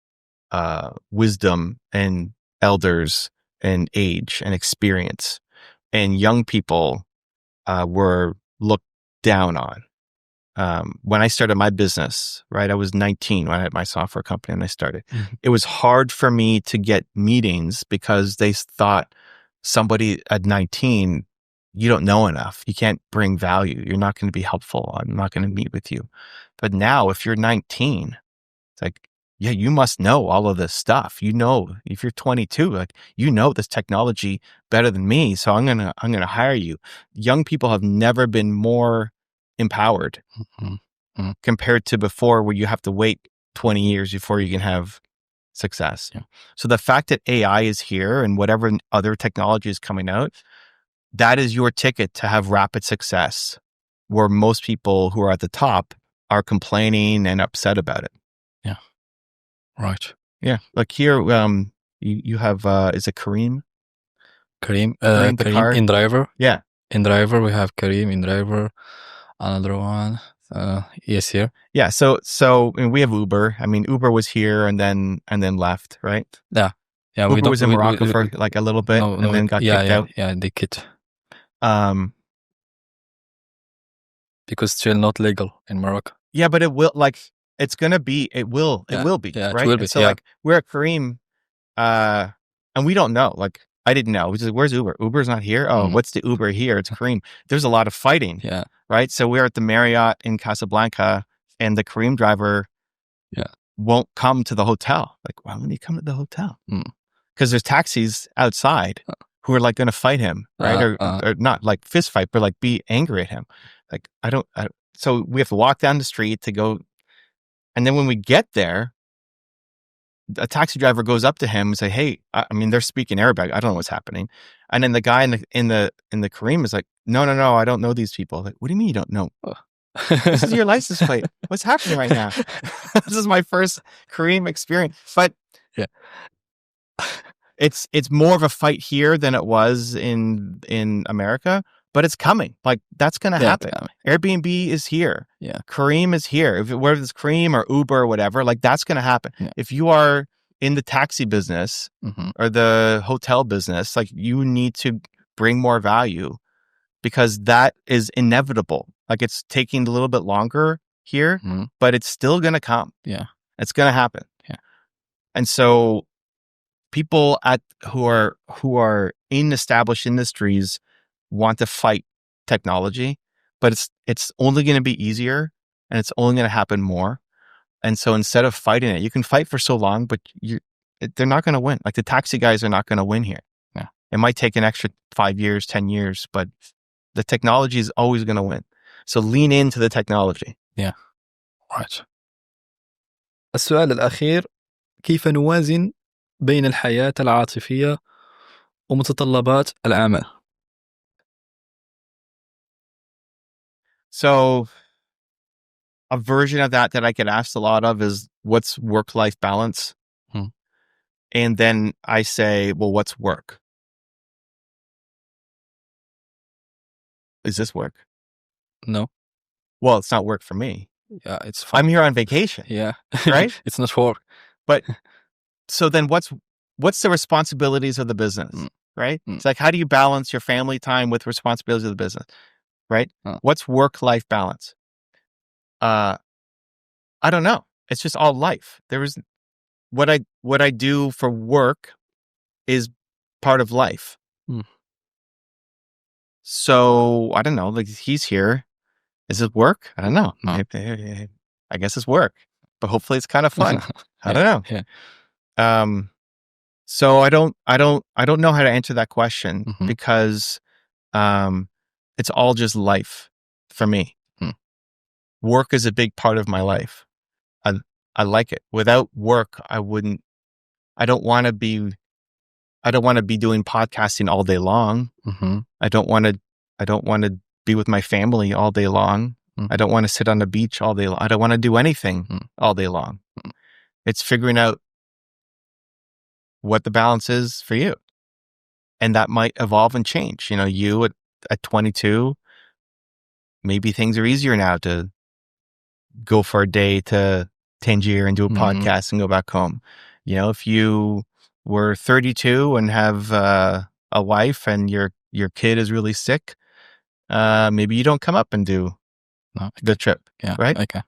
[SPEAKER 2] wisdom and elders and age and experience. And young people were looked down on. When I started my business, right, I was 19 when I had my software company and I started. It was hard for me to get meetings because they thought somebody at 19, you don't know enough. You can't bring value. You're not going to be helpful. I'm not going to meet with you. But now if you're 19, it's like, yeah, you must know all of this stuff. You know, if you're 22, like, you know this technology better than me. So I'm going to hire you. Young people have never been more empowered compared to before, where you have to wait 20 years before you can have success. Yeah. So the fact that AI is here and whatever other technology is coming out, that is your ticket to have rapid success, where most people who are at the top are complaining and upset about it.
[SPEAKER 1] Yeah. Right.
[SPEAKER 2] Yeah. Like here, you have, is it Kareem?
[SPEAKER 1] Kareem
[SPEAKER 2] Kareem
[SPEAKER 1] InDriver.
[SPEAKER 2] Yeah.
[SPEAKER 1] InDriver, we have Kareem InDriver. Another one. Yes, here.
[SPEAKER 2] Yeah. So I mean, we have Uber. I mean, Uber was here and then left, right?
[SPEAKER 1] Yeah. Yeah,
[SPEAKER 2] Uber was in Morocco for like a little bit and then got kicked out.
[SPEAKER 1] Yeah, they quit because still not legal in Morocco.
[SPEAKER 2] Yeah, but it will it's gonna be. It will be.
[SPEAKER 1] Yeah,
[SPEAKER 2] right.
[SPEAKER 1] it will be.
[SPEAKER 2] So like we're at Kareem, and we don't know. Like I didn't know. Where's Uber? Uber's not here. Oh, what's the Uber here? It's Kareem. There's a lot of fighting.
[SPEAKER 1] Yeah.
[SPEAKER 2] Right. So we're at the Marriott in Casablanca, and the Kareem driver won't come to the hotel. Like, why wouldn't he come to the hotel? Because there's taxis outside who are like going to fight him, right? Or not like fist fight, but like be angry at him. Like, so we have to walk down the street to go. And then when we get there, a taxi driver goes up to him and say, "Hey," I mean, they're speaking Arabic. I don't know what's happening. And then the guy in the Kareem is like, no, I don't know these people. Like, what do you mean you don't know? This is your license plate. What's happening right now? This is my first Kareem experience. But it's more of a fight here than it was in America. But it's coming. Like, that's going to happen. Airbnb is here. Yeah. Kareem is here. Whether it's Kareem or Uber or whatever, like that's going to happen. Yeah. If you are in the taxi business or the hotel business, like you need to bring more value because that is inevitable. Like it's taking a little bit longer here, but it's still going to come. Yeah. It's going to happen. Yeah. And so people who are in established industries want to fight technology, but it's only going to be easier and it's only going to happen more. And so instead of fighting it, you can fight for so long, but they're not going to win. Like the taxi guys are not going to win here. Yeah. It might take an extra 5 years, 10 years, but the technology is always going to win. So lean into the technology.
[SPEAKER 1] Yeah. Right. السؤال الأخير: كيف نوازن بين الحياة العاطفية ومتطلبات العمل؟
[SPEAKER 2] So a version of that I get asked a lot of is, what's work-life balance? And then I say, well, what's work? Is this work?
[SPEAKER 1] No.
[SPEAKER 2] Well, it's not work for me.
[SPEAKER 1] Yeah, it's fun.
[SPEAKER 2] I'm here on vacation.
[SPEAKER 1] Yeah.
[SPEAKER 2] Right?
[SPEAKER 1] It's not work.
[SPEAKER 2] But so then what's the responsibilities of the business? Right? It's like, how do you balance your family time with responsibilities of the business? Right? What's work-life balance? I don't know. It's just all life. There is what I do for work is part of life. So I don't know. Like he's here. Is it work? I don't know. I guess it's work, but hopefully it's kind of fun. I don't know. Yeah. So I don't know how to answer that question because it's all just life for me. Work is a big part of my life. I like it. Without work, I don't want to be doing podcasting all day long. I don't want to be with my family all day long. I don't want to sit on the beach all day long. I don't want to do anything all day long. It's figuring out what the balance is for you. And that might evolve and change. You know, you at 22, maybe things are easier now to go for a day to Tangier and do a podcast and go back home. You know, if you were 32 and have a wife and your kid is really sick, maybe you don't come up and do the trip. Yeah, right?
[SPEAKER 1] Okay.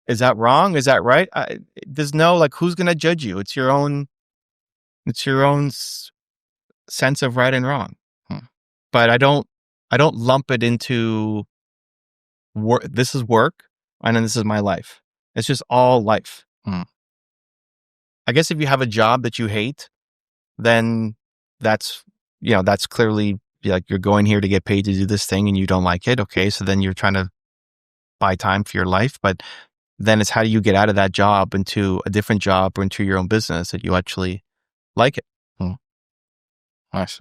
[SPEAKER 2] Is that wrong? Is that right? There's no like, who's going to judge you? It's your own sense of right and wrong. But I don't lump it into work. This is work, and then this is my life. It's just all life. I guess if you have a job that you hate, then that's clearly like you're going here to get paid to do this thing and you don't like it. Okay. So then you're trying to buy time for your life, but then it's how do you get out of that job into a different job or into your own business that you actually like it.
[SPEAKER 1] Nice.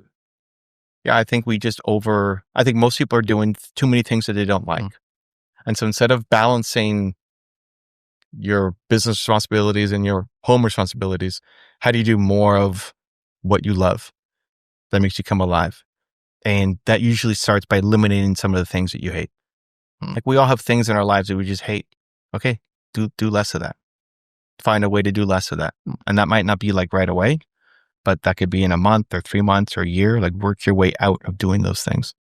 [SPEAKER 2] Yeah. I think most people are doing too many things that they don't like. And so instead of balancing your business responsibilities and your home responsibilities, how do you do more of what you love that makes you come alive? And that usually starts by eliminating some of the things that you hate. Like we all have things in our lives that we just hate. Okay, do less of that. find a way to do less of that. And that might not be like right away, but that could be in a month or 3 months or a year. Like work your way out of doing those things.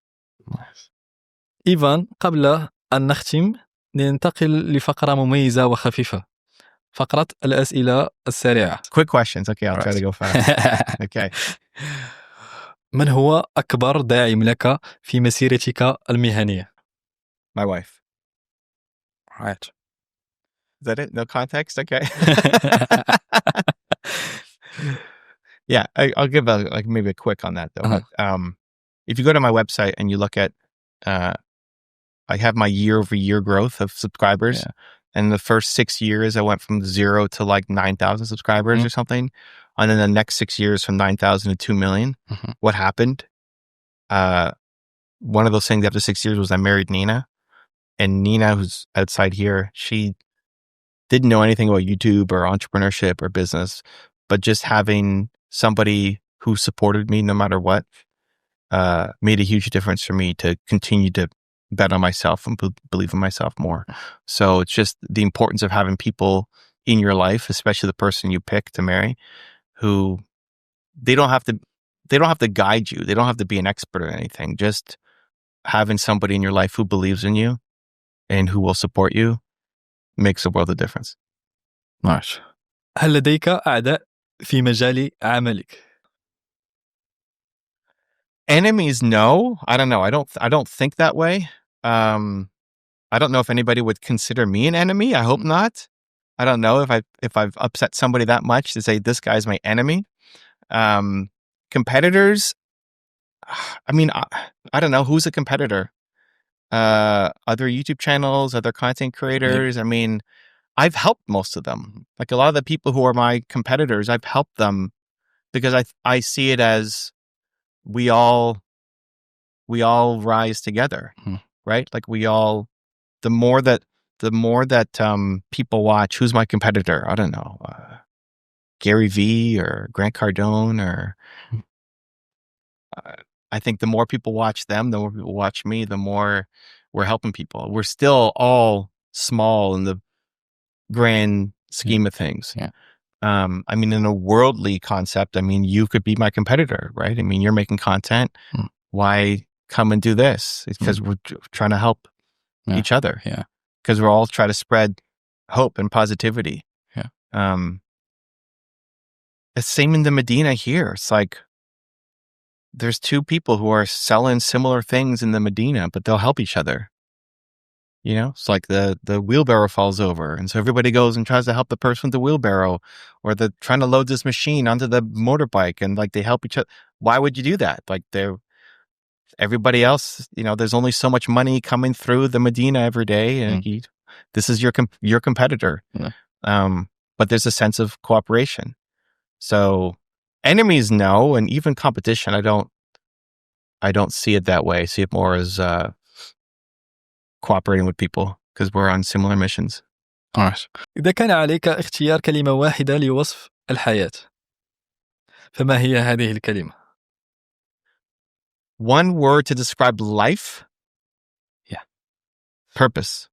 [SPEAKER 1] إيفان، قبل أن نختم ننتقل لفقرة مميزة وخفيفة، فقرة الأسئلة السريعة.
[SPEAKER 2] Quick questions. Okay, I'll try to go fast. Okay.
[SPEAKER 1] من هو أكبر داعم لك في مسيرتك المهنية؟
[SPEAKER 2] My wife.
[SPEAKER 1] Right.
[SPEAKER 2] Is that it? No context? Okay. Yeah, I'll give maybe a quick on that though.
[SPEAKER 1] Uh-huh.
[SPEAKER 2] If you go to my website and you look at, I have my year-over-year growth of subscribers.
[SPEAKER 1] Yeah.
[SPEAKER 2] And the first 6 years, I went from 0 to like 9,000 subscribers or something. And then the next 6 years from 9,000 to 2 million. What happened? One of those things after 6 years was I married Nina. And Nina, who's outside here, she didn't know anything about YouTube or entrepreneurship or business, but just having somebody who supported me no matter what made a huge difference for me to continue to bet on myself and believe in myself more. So it's just the importance of having people in your life, especially the person you pick to marry, who they don't have to guide you. They don't have to be an expert or anything. Just having somebody in your life who believes in you and who will support you makes a world of difference.
[SPEAKER 1] ماشي. هل لديك أعداء في مجال عملك؟
[SPEAKER 2] Enemies, no. I don't know. I don't think that way. I don't know if anybody would consider me an enemy. I hope not. I don't know if I've upset somebody that much to say this guy's my enemy. Competitors, I mean, I don't know who's a competitor. Other YouTube channels, other content creators. I mean, I've helped most of them. Like a lot of the people who are my competitors, I've helped them because I see it as we all rise together, right? Like the more that people watch, who's my competitor? I don't know, Gary Vee or Grant Cardone, or I think the more people watch them, the more people watch me, the more we're helping people. We're still all small in the grand scheme of things.
[SPEAKER 1] Yeah.
[SPEAKER 2] I mean, in a worldly concept, I mean, you could be my competitor, right? I mean, you're making content. Why come and do this? It's because we're trying to help each other.
[SPEAKER 1] Yeah.
[SPEAKER 2] Because we're all trying to spread hope and positivity.
[SPEAKER 1] Yeah.
[SPEAKER 2] The same in the Medina here. It's like there's two people who are selling similar things in the Medina, but they'll help each other. You know, it's like the wheelbarrow falls over, and so everybody goes and tries to help the person with the wheelbarrow, or they're trying to load this machine onto the motorbike, and like they help each other. Why would you do that? Like everybody else, you know, there's only so much money coming through the Medina every day, and this is your competitor. Yeah. But there's a sense of cooperation. So enemies, no, and even competition, I don't see it that way. I see it more as cooperating with people because we're on similar missions.
[SPEAKER 1] Alright. إذا كان عليك اختيار كلمة واحدة لوصف الحياة، فما هي هذه الكلمة؟
[SPEAKER 2] One word to describe life?
[SPEAKER 1] Yeah.
[SPEAKER 2] Purpose.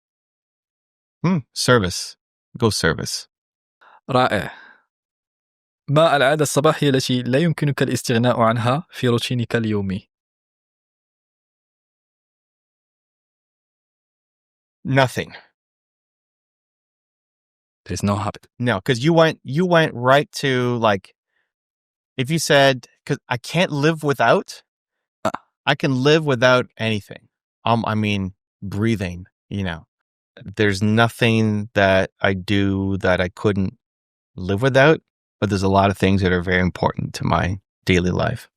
[SPEAKER 2] Service. Go service.
[SPEAKER 1] رائع. ما العادة الصباحية التي لا يمكنك الاستغناء عنها في روتينك اليومي؟
[SPEAKER 2] Nothing.
[SPEAKER 1] There's no habit.
[SPEAKER 2] No, because you went right to, like, if you said, because I can't live without, I can live without anything. I mean, breathing, you know, there's nothing that I do that I couldn't live without, but there's a lot of things that are very important to my daily life.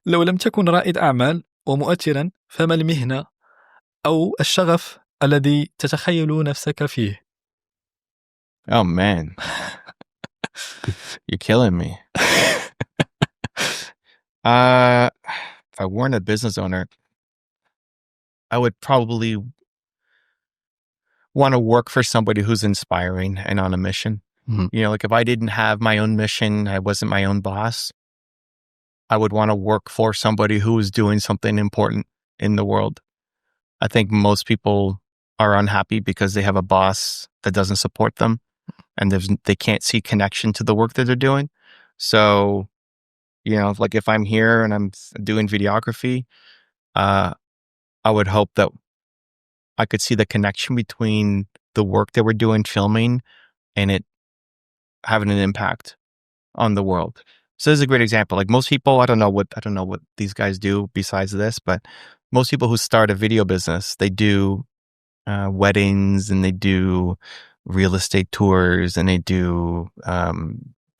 [SPEAKER 1] لو لم تكن رائد أعمال ومؤثرا، فما المهنة أو الشغف الذي تتخيل نفسك فيه؟
[SPEAKER 2] Oh man, you're killing me. If I weren't a business owner, I would probably want to work for somebody who's inspiring and on a mission. You know, like if I didn't have my own mission, I wasn't my own boss, I would want to work for somebody who is doing something important in the world. I think most people are unhappy because they have a boss that doesn't support them and they can't see connection to the work that they're doing. So, like if I'm here and I'm doing videography, I would hope that I could see the connection between the work that we're doing, filming, and it having an impact on the world. So this is a great example. Like most people, I don't know what these guys do besides this, but most people who start a video business, they do weddings and they do real estate tours and they do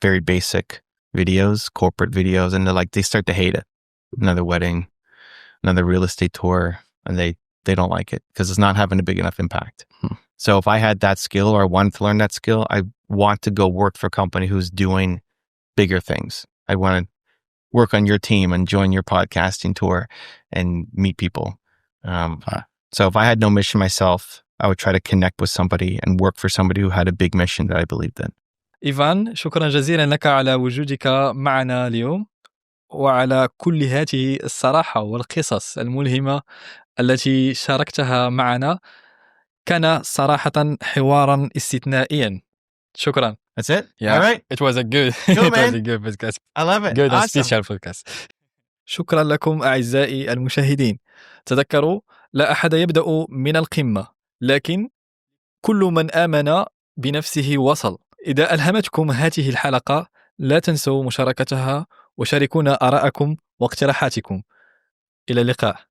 [SPEAKER 2] very basic videos, corporate videos, and they start to hate it. Another wedding, another real estate tour, and they don't like it because it's not having a big enough impact. So if I had that skill or I wanted to learn that skill, I want to go work for a company who's doing bigger things. I want to work on your team and join your podcasting tour and meet people. So if I had no mission myself, I would try to connect with somebody and work for somebody who had a big mission that I believed in.
[SPEAKER 1] إيفان، شكرا جزيلا لك على وجودك معنا اليوم وعلى كل هذه الصراحة والقصص الملهمة التي شاركتها معنا. كان صراحة حوارا استثنائيا. شكرا.
[SPEAKER 2] That's it?
[SPEAKER 1] Yeah,
[SPEAKER 2] all right.
[SPEAKER 1] It was a good
[SPEAKER 2] Cool,
[SPEAKER 1] it was
[SPEAKER 2] man.
[SPEAKER 1] a good podcast.
[SPEAKER 2] I love it.
[SPEAKER 1] Good and
[SPEAKER 2] Awesome.
[SPEAKER 1] special podcast. شكرا لكم أعزائي المشاهدين. تذكروا، لا أحد يبدأ من القمة، لكن كل من آمن بنفسه وصل. إذا ألهمتكم هذه الحلقة لا تنسوا مشاركتها وشاركونا آراءكم واقتراحاتكم. إلى اللقاء.